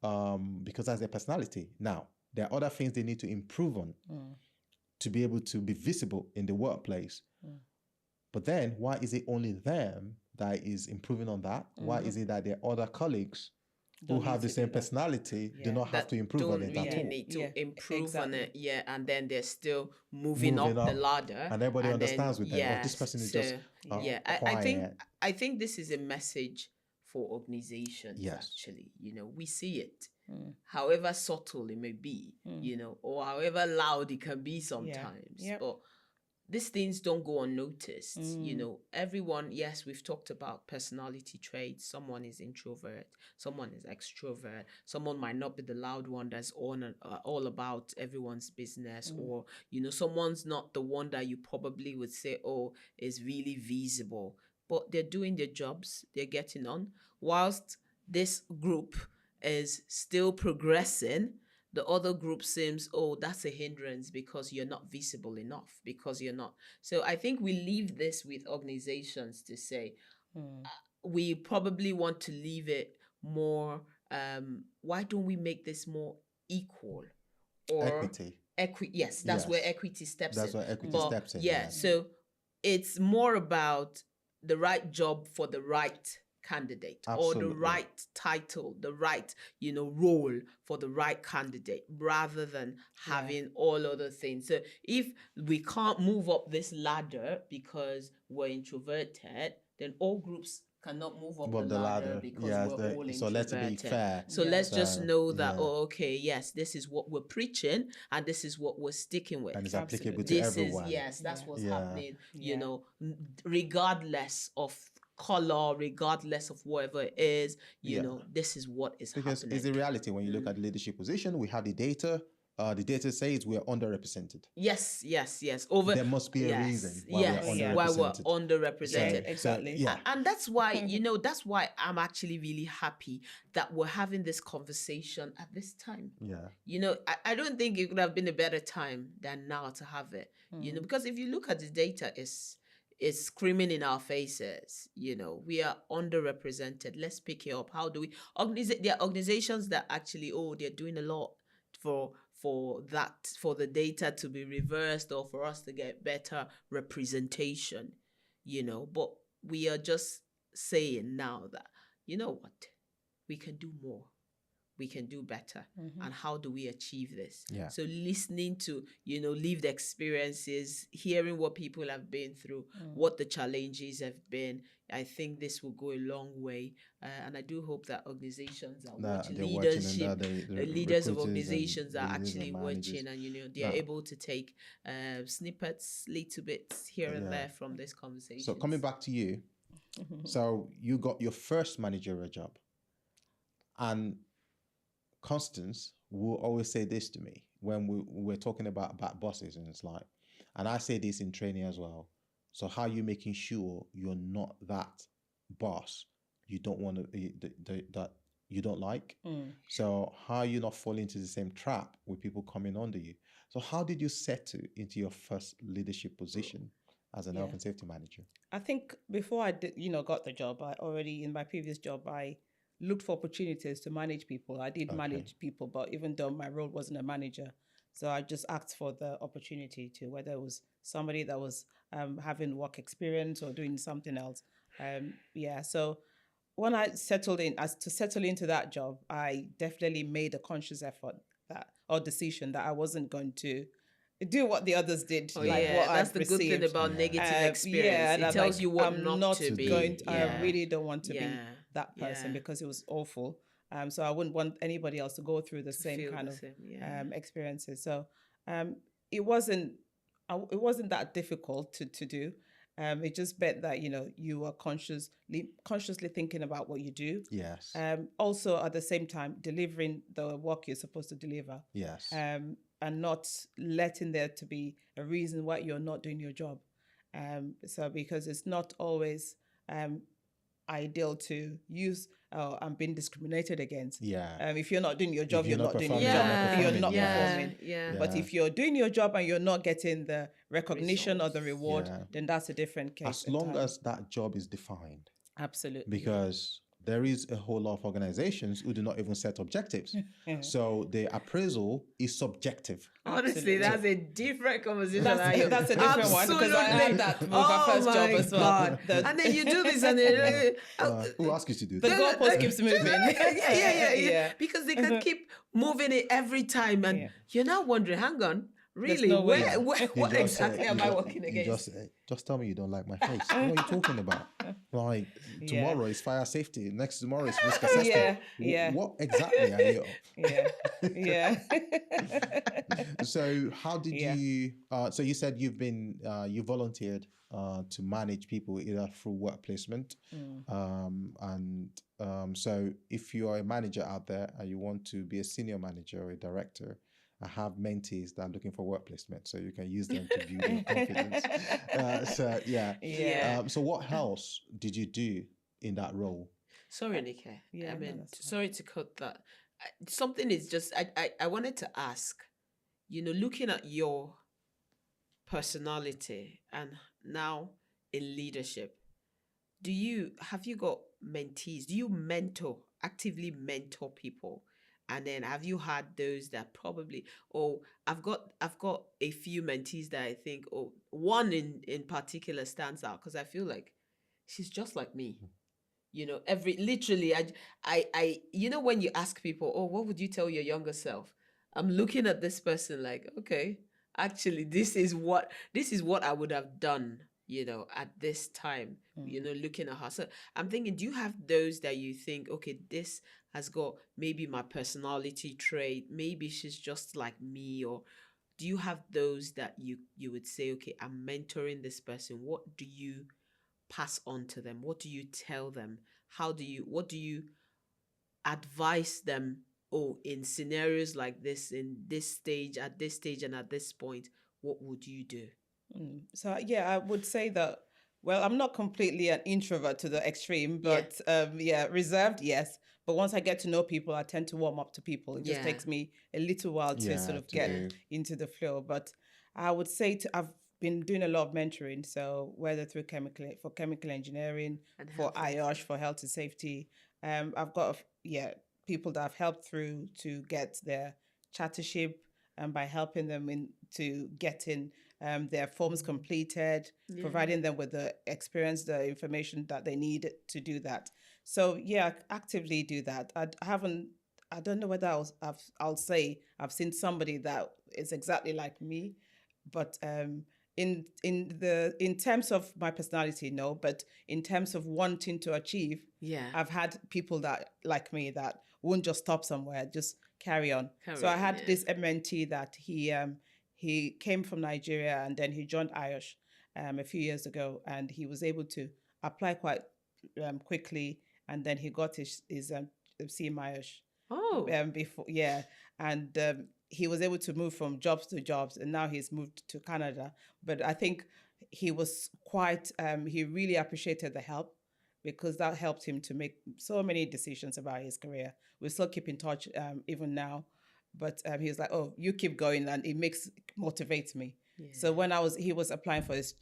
because that's their personality. Now, there are other things they need to improve on to be able to be visible in the workplace. But then, why is it only them that is improving on that? Why is it that their other colleagues who have the same personality do not have to improve on it at all? Need to improve on it, exactly. and then they're still moving up the ladder, and everybody understands with them. Oh, this person is just quiet. I think this is a message for organizations. Yes. Actually, we see it, however subtle it may be, or however loud it can be sometimes, but these things don't go unnoticed. Everyone, yes, we've talked about personality traits. Someone is introvert, someone is extrovert, someone might not be the loud one that's all about everyone's business, or someone's not the one that you probably would say, oh, is really visible, but they're doing their jobs, they're getting on, whilst this group is still progressing. The other group seems, oh, that's a hindrance because you're not visible enough, because you're not. So I think we leave this with organizations to say, we probably want to leave it more, why don't we make this more equal? Or equity. Yes, that's where equity steps in. That's where equity steps in. Yeah, so it's more about the right job for the right candidate. Absolutely. Or the right title, the right role for the right candidate, rather than having all other things. So if we can't move up this ladder because we're introverted, then all groups cannot move up the ladder because we're all introverted. So let's be fair. So let's just know that, yes, this is what we're preaching and this is what we're sticking with. And it's applicable to everyone. That's what's happening, regardless of color, regardless of whatever it is, this is what is happening. Because it's the reality. When you look at the leadership position, we have the data. The data says we are underrepresented. Yes. There must be a reason why we're underrepresented. Exactly. And that's why, that's why I'm actually really happy that we're having this conversation at this time. Yeah. I don't think it could have been a better time than now to have it. Because if you look at the data, it's screaming in our faces. We are underrepresented. Let's pick it up. How do we there are organizations that actually, they're doing a lot for the data to be reversed, or for us to get better representation, but we are just saying now that, what, we can do more. we can do better, and how do we achieve this. Yeah. So listening to, lived experiences, hearing what people have been through, what the challenges have been, I think this will go a long way. And I do hope that organizations are watching, They're watching, and leadership, the leaders of recruiters and organizations are leaders and actually managers. watching, and they're able to take snippets, little bits here and there from this conversation. So coming back to you, so you got your first managerial job, and Constance will always say this to me when we're talking about bosses, and it's like, and I say this in training as well. So how are you making sure you're not that boss you don't want to that you don't like? So how are you not falling into the same trap with people coming under you? So how did you settle into your first leadership position as an health and safety manager? I think before I did, got the job, I already, in my previous job, I looked for opportunities to manage people. I did manage people, but even though my role wasn't a manager, so I just asked for the opportunity to, whether it was somebody that was having work experience or doing something else. So when I settled into that job, I definitely made a conscious effort decision that I wasn't going to do what the others did. What that's the good thing about negative experience. It tells you what not to be. I really don't want to be that person because it was awful. So I wouldn't want anybody else to go through the same kind of experiences. So it wasn't that difficult to do. It just meant that you are consciously thinking about what you do. Yes. Also at the same time delivering the work you're supposed to deliver. Yes. And not letting there to be a reason why you're not doing your job. So because it's not always ideal to use I'm being discriminated against. If you're not doing your job, you're not doing your job. You're not performing. But if you're doing your job and you're not getting the recognition or the reward, then that's a different case. As long as that job is defined. Absolutely. Because there is a whole lot of organizations who do not even set objectives. So the appraisal is subjective. Honestly, that's a different conversation. That's a different one, because I had that with my first job as well. And then you do this and who asked you to do that? The goalpost keeps moving. Yeah. Because they can keep moving it every time, and you're now wondering, hang on, really, no what exactly am I working against? Just tell me you don't like my face. What are you talking about? Like, tomorrow is fire safety, next tomorrow is risk assessment. What exactly are you? So how did you so you said you volunteered to manage people either through work placement, so if you are a manager out there and you want to be a senior manager or a director, I have mentees that are looking for work placement, so you can use them to build your confidence. So what else did you do in that role? Sorry, Adenike. Sorry to cut that. Something is just, I wanted to ask, looking at your personality and now in leadership, have you got mentees? Do you actively mentor people? And then have you had those that probably, I've got a few mentees that I think, one in particular stands out because I feel like she's just like me. Literally, I when you ask people, what would you tell your younger self? I'm looking at this person like, okay, actually, this is what I would have done, at this time, looking at her. So I'm thinking, do you have those that you think, okay, this has got maybe my personality trait, maybe she's just like me, or do you have those that you would say, okay, I'm mentoring this person? What do you pass on to them? What do you tell them? What do you advise them? In scenarios like this, in this stage, at this stage, and at this point, what would you do? So I would say that, well, I'm not completely an introvert to the extreme, but reserved, yes. But once I get to know people, I tend to warm up to people. It just takes me a little while to sort of get into the flow. But I would say I've been doing a lot of mentoring. So whether through chemical engineering, for IOSH, for health and safety, I've got people that I've helped through to get their chartership, and by helping them into getting their forms completed, providing them with the experience, the information that they need to do that. So I actively do that. I don't know whether I'll say I've seen somebody that is exactly like me, but in terms of my personality, no, but in terms of wanting to achieve, Yeah. I've had people that like me that won't just stop somewhere, just carry on. So I On, had yeah. this mentee that he came from Nigeria and then he joined IOSH a few years ago, and he was able to apply quite quickly, and then he got his CMIOSH Oh, before, yeah, and he was able to move from jobs to jobs, and now he's moved to Canada. But I think he was quite he really appreciated the help, because that helped him to make so many decisions about his career. We still keep in touch even now, but he was like, "Oh, you keep going," and it motivates me. yeah. So when he was applying for his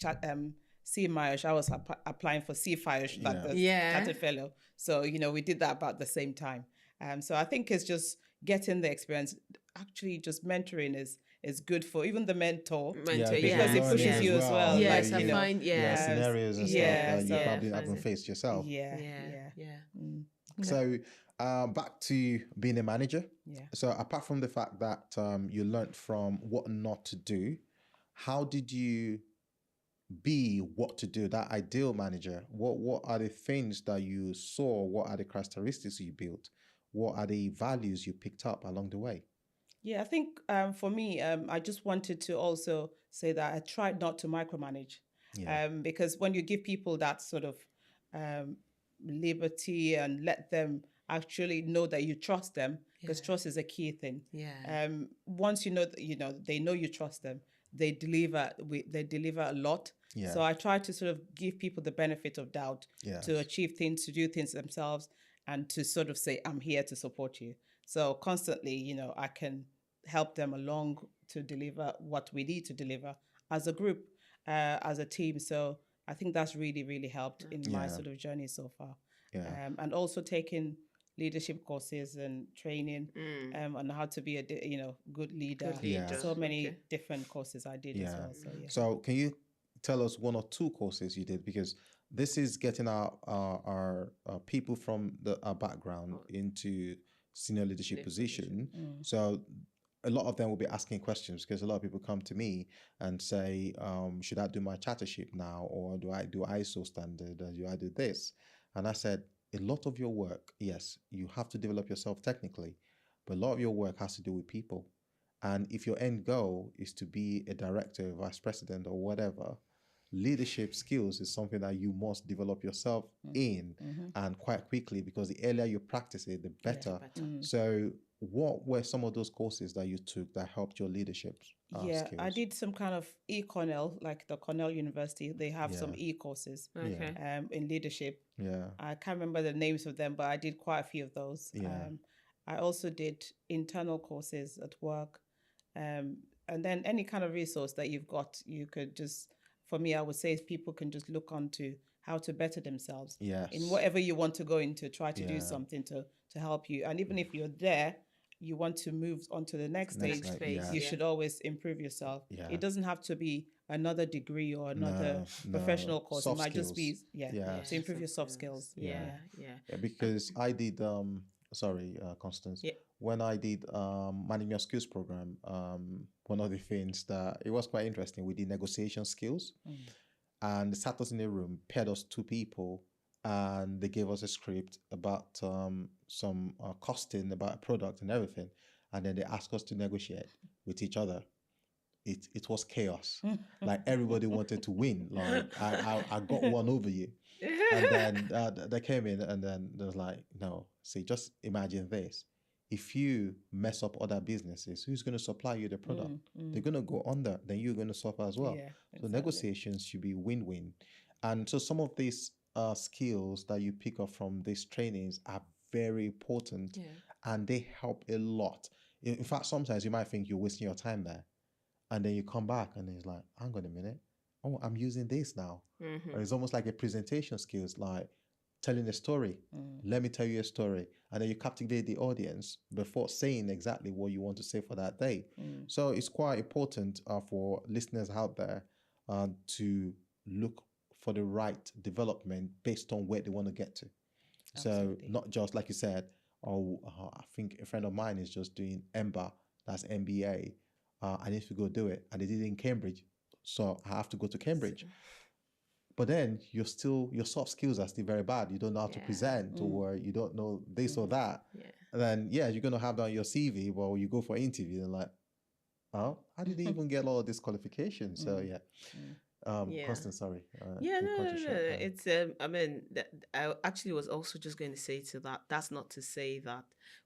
CMIOSH, I was applying for CFIOSH, like the Yeah. Chartered Fellow. So we did that about the same time. So I think it's just getting the experience. Actually, just mentoring is good for even the mentor, Mentor, because it yes, pushes yes. you as well. Yes, like, I find, yeah, yes. scenarios and stuff yeah, that you so- probably Yeah, haven't faced yourself. yeah, Yeah, yeah. yeah. Mm, So back to being a manager. yeah. So apart from the fact that you learned from what not to do, how did you be what to do, that ideal manager? What are the things that you saw? What are the characteristics you built? What are the values you picked up along the way? Yeah, I think for me, I just wanted to also say that I tried not to micromanage, Yeah. because when you give people that sort of um, liberty and let them actually know that you trust them, because Yeah. trust is a key thing. Yeah. Once they know you trust them, they deliver. They deliver a lot. Yeah. So I try to sort of give people the benefit of doubt Yes. to achieve things, to do things themselves, and to sort of say, "I'm here to support you." So constantly, I can help them along to deliver what we need to deliver as a group, as a team. So I think that's really, really helped in my Yeah. sort of journey so far. Yeah. And also taking leadership courses and training on how to be a good leader. Good leader. So many Okay. different courses I did as Yeah. well. So yeah. So can you tell us one or two courses you did? Because this is getting our people from our background into senior leadership position. So a lot of them will be asking questions, because a lot of people come to me and say, should I do my chartership now, or do I do ISO standard, or do I do this? And I said, a lot of your work, yes, you have to develop yourself technically, but a lot of your work has to do with people. And if your end goal is to be a director, vice president, or whatever, leadership skills is something that you must develop yourself in, and quite quickly, because the earlier you practice it, the better. So what were some of those courses that you took that helped your leadership Yeah, skills? I did some kind of e-Cornell, like the Cornell University. They have some e-courses Okay. in leadership. Yeah. I can't remember the names of them, but I did quite a few of those. Yeah. I also did internal courses at work. And then any kind of resource that you've got, you could just, for me, I would say people can just look onto how to better themselves. Yes. In whatever you want to go into, try to Yeah. do something to help you. And even if you're there, you want to move on to the next Next stage, phase, yeah. you should always improve yourself. Yeah. It doesn't have to be another degree or another No, professional course. soft It might just be, skills. to improve your soft skills. Yeah. Yeah, because I did sorry, Constance. Yeah. When I did managing your skills program, one of the things that it was quite interesting, we did negotiation skills, and they sat us in a room, paired us two people, and they gave us a script about some costing, about a product and everything, and then they asked us to negotiate with each other. It was chaos. Like everybody wanted to win. Like I got one over you. And then they came in, and then there was like, no, see, just imagine this. If you mess up other businesses, who's going to supply you the product? They're going to go under, then you're going to suffer as well. Yeah, So exactly. negotiations should be win-win. And so some of these skills that you pick up from these trainings are very important, and they help a lot. In fact, sometimes you might think you're wasting your time there, and then you come back and it's like, hang on a minute, oh, I'm using this now. Or it's almost like a presentation skills, like telling a story. Let me tell you a story. And then you captivate the audience before saying exactly what you want to say for that day. So it's quite important for listeners out there to look for the right development based on where they want to get to. Absolutely. So not just, like you said, or I think a friend of mine is just doing MBA, that's MBA. I need to go do it, and they did it in Cambridge, so I have to go to Cambridge. But then your soft skills are still very bad. You don't know how to Yeah. present, or you don't know this or that. Yeah. And then you're gonna have that on your CV. Well, you go for an interview and like, oh, how did they even get all of this qualification? So yeah. Yeah. Constant, sorry. Yeah, to no, cut no, you no. short. It's I mean, I actually was also just going to say to that. That's not to say that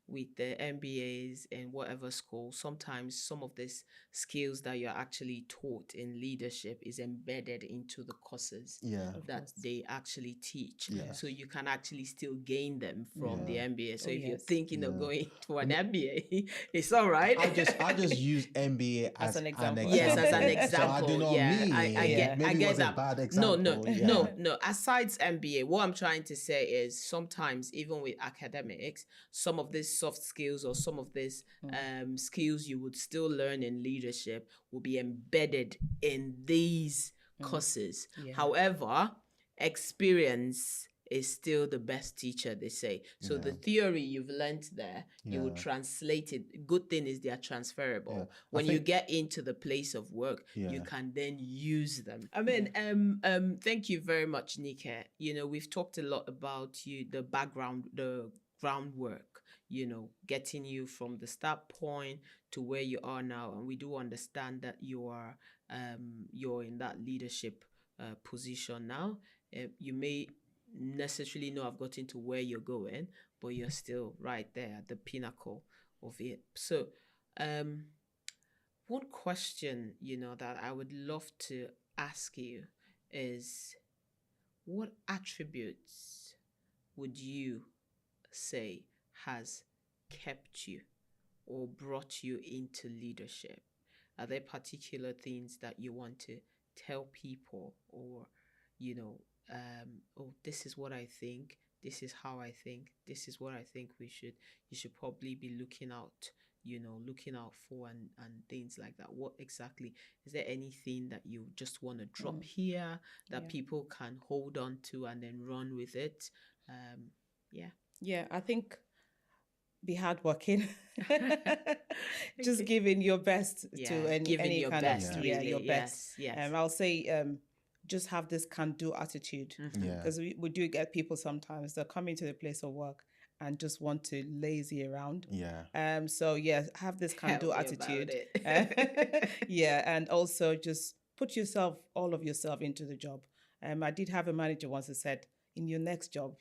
with the MBAs in whatever school, sometimes some of these skills that you're actually taught in leadership is embedded into the courses Yeah. that they actually teach. Yeah. So you can actually still gain them from the Yeah. MBA. So Oh, if you're yes. thinking of Yeah. going for an MBA, it's all right. I just use MBA as an an example. example. Yes, as an So example. I do not yeah, mean I get, maybe I it get was that. a bad No, example. no. Aside MBA, what I'm trying to say is sometimes even with academics, some of these soft skills or some of these skills you would still learn in leadership will be embedded in these courses. Yeah. However, experience is still the best teacher, they say. So the theory you've learned there, you will translate it. Good thing is they are transferable. Yeah. When you get into the place of work, you can then use them. I mean, thank you very much, Nike. You know, we've talked a lot about the background, the groundwork, getting you from the start point to where you are now. And we do understand that you're in that leadership position now. You may necessarily know I've gotten to where you're going, but you're still right there at the pinnacle of it. So one question that I would love to ask you is, what attributes would you say has kept you or brought you into leadership? Are there particular things that you want to tell people, or this is what I think, this is how I think, this is what I think you should probably be looking out for, and things like that? What exactly is there? Anything that you just want to drop here that people can hold on to and then run with it? I think be hardworking. Just giving your best to any your kind best, of really. your best. Yes. I'll say just have this can-do attitude, because we do get people sometimes that come into the place of work and just want to lazy around. So have this can-do attitude. And also just put all of yourself into the job. I did have a manager once that said, in your next job,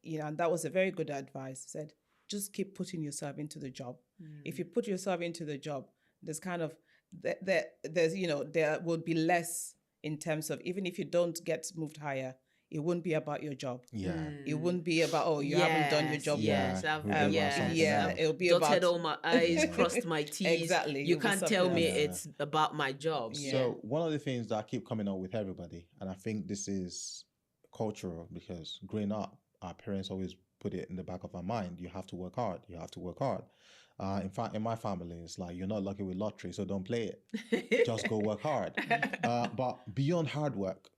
and that was a very good advice. Said, just keep putting yourself into the job. If you put yourself into the job, there's kind of there will be less in terms of, even if you don't get moved higher, it wouldn't be about your job. It wouldn't be about, you haven't done your job well. It'll be dotted about all my I's, crossed my T's. Exactly. You can't tell me it's about my job. So one of the things that keep coming up with everybody, and I think this is cultural, because growing up, our parents always put it in the back of our mind: you have to work hard. You have to work hard. In fact, in my family, it's like, you're not lucky with lottery, so don't play it. Just go work hard. But beyond hard work,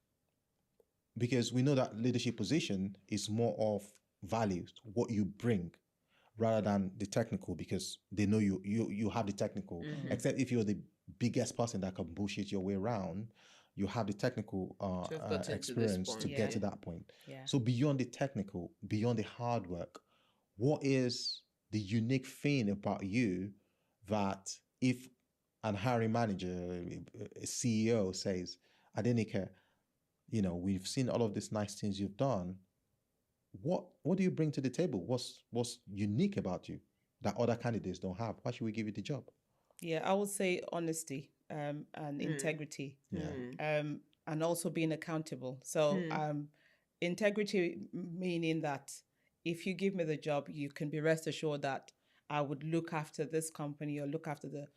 because we know that leadership position is more of values, what you bring, rather than the technical, because they know you have the technical. Except if you're the biggest person that can bullshit your way around, you have the technical experience to get to that point. So beyond the technical, beyond the hard work, what is the unique thing about you that if an hiring manager, a CEO says, Adenike, we've seen all of these nice things you've done. What do you bring to the table? What's unique about you that other candidates don't have? Why should we give you the job? I would say honesty and integrity. And also being accountable. So integrity meaning that if you give me the job, you can be rest assured that I would look after this company or look after the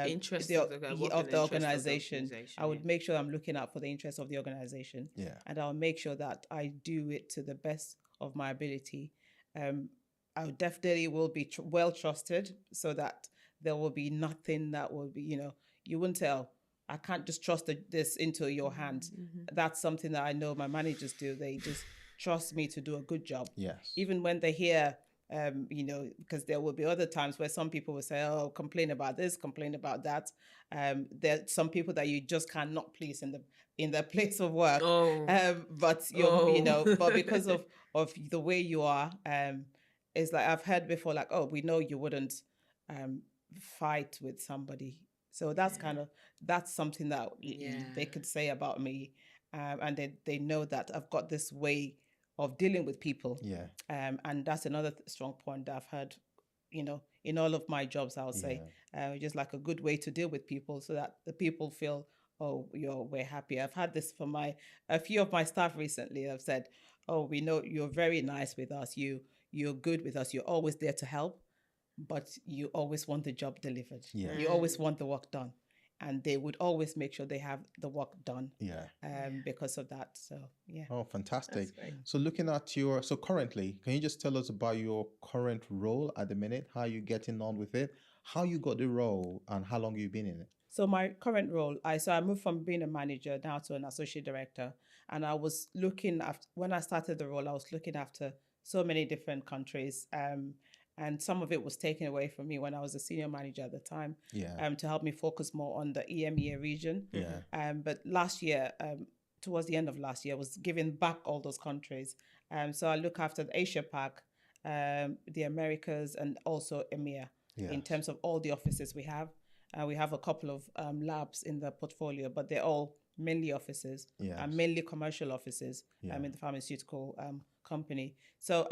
interest of the organization. I would make sure I'm looking out for the interest of the organization. And I'll make sure that I do it to the best of my ability. I definitely will be well trusted, so that there will be nothing that will be, you wouldn't tell, I can't just trust this into your hands. That's something that I know my managers do. They just trust me to do a good job. Yes. Even when they hear because there will be other times where some people will say, "Oh, complain about this, complain about that." There are some people that you just cannot please in the place of work. Oh. But but because of the way you are, it's like I've heard before, like, "Oh, we know you wouldn't fight with somebody." So that's something that they could say about me, and they know that I've got this way of dealing with people. Yeah. And that's another strong point that I've heard, in all of my jobs, I'll say, just like a good way to deal with people so that the people feel, oh, we're happy. I've had this from a few of my staff recently. I've said, oh, we know you're very nice with us. You're good with us. You're always there to help, but you always want the job delivered. Yeah. You always want the work done. And they would always make sure they have the work done. Yeah. Because of that. So, yeah. Oh, fantastic. So looking at so currently, can you just tell us about your current role at the minute, how you're getting on with it, how you got the role, and how long you've been in it? So my current role, I moved from being a manager now to an associate director. And I was looking after, when I started the role, I was looking after so many different countries. And some of it was taken away from me when I was a senior manager at the time. Yeah. To help me focus more on the EMEA region. Yeah. But last year, towards the end of last year, I was giving back all those countries. So I look after the Asia Pac, the Americas, and also EMEA in terms of all the offices we have. We have a couple of labs in the portfolio, but they're all mainly offices, and mainly commercial offices in the pharmaceutical company. So,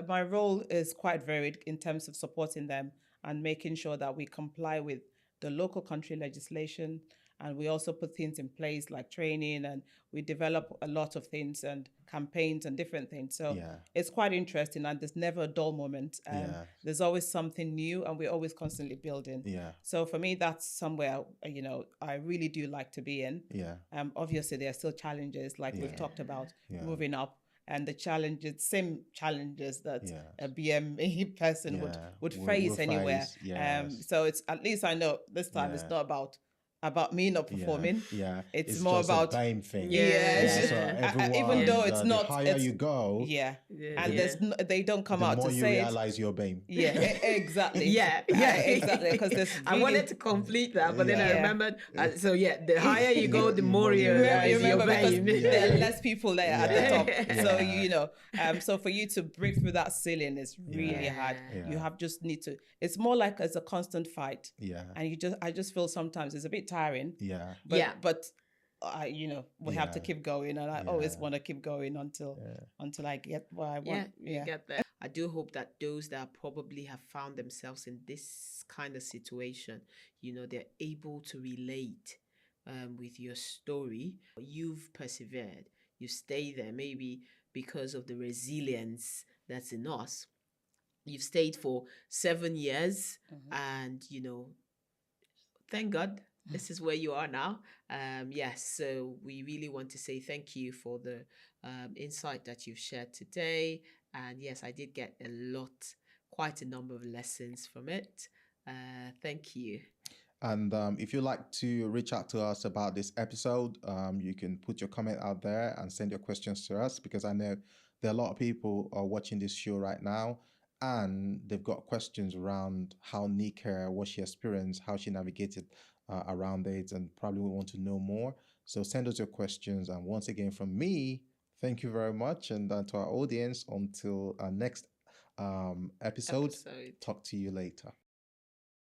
my role is quite varied in terms of supporting them and making sure that we comply with the local country legislation. And we also put things in place like training, and we develop a lot of things and campaigns and different things. So it's quite interesting, and there's never a dull moment. There's always something new, and we're always constantly building. So for me, that's somewhere, I really do like to be in. Obviously, there are still challenges, like we've talked about, moving up. And the challenges, same challenges that a BME person would face anywhere. So it's, at least I know this time it's not about me not performing. It's more just about a BAME thing. So everyone, even though it's not, the higher you go, and there's they don't come out to say the more you realize you're BAME. Exactly. Exactly, because there's really, I wanted to complete that, but then I remembered. The higher you go, the more you realize you're remember, because BAME. there are less people there at the top. So so for you to break through that ceiling is really hard. You just need to. It's more like it's a constant fight. And I just feel sometimes it's a bit tiring. But we have to keep going, and I always want to keep going until I get what I want. You get there. I do hope that those that probably have found themselves in this kind of situation, they're able to relate with your story. You've persevered. You stay there, maybe because of the resilience that's in us. You've stayed for 7 years, and thank God this is where you are now. So we really want to say thank you for the insight that you've shared today. And yes, I did get quite a number of lessons from it. Thank you. And if you'd like to reach out to us about this episode, you can put your comment out there and send your questions to us, because I know there are a lot of people are watching this show right now, and they've got questions around how Nika, what she experienced, how she navigated around it, and probably we want to know more. So send us your questions. And once again, from me, thank you very much. And to our audience, until our next episode, talk to you later.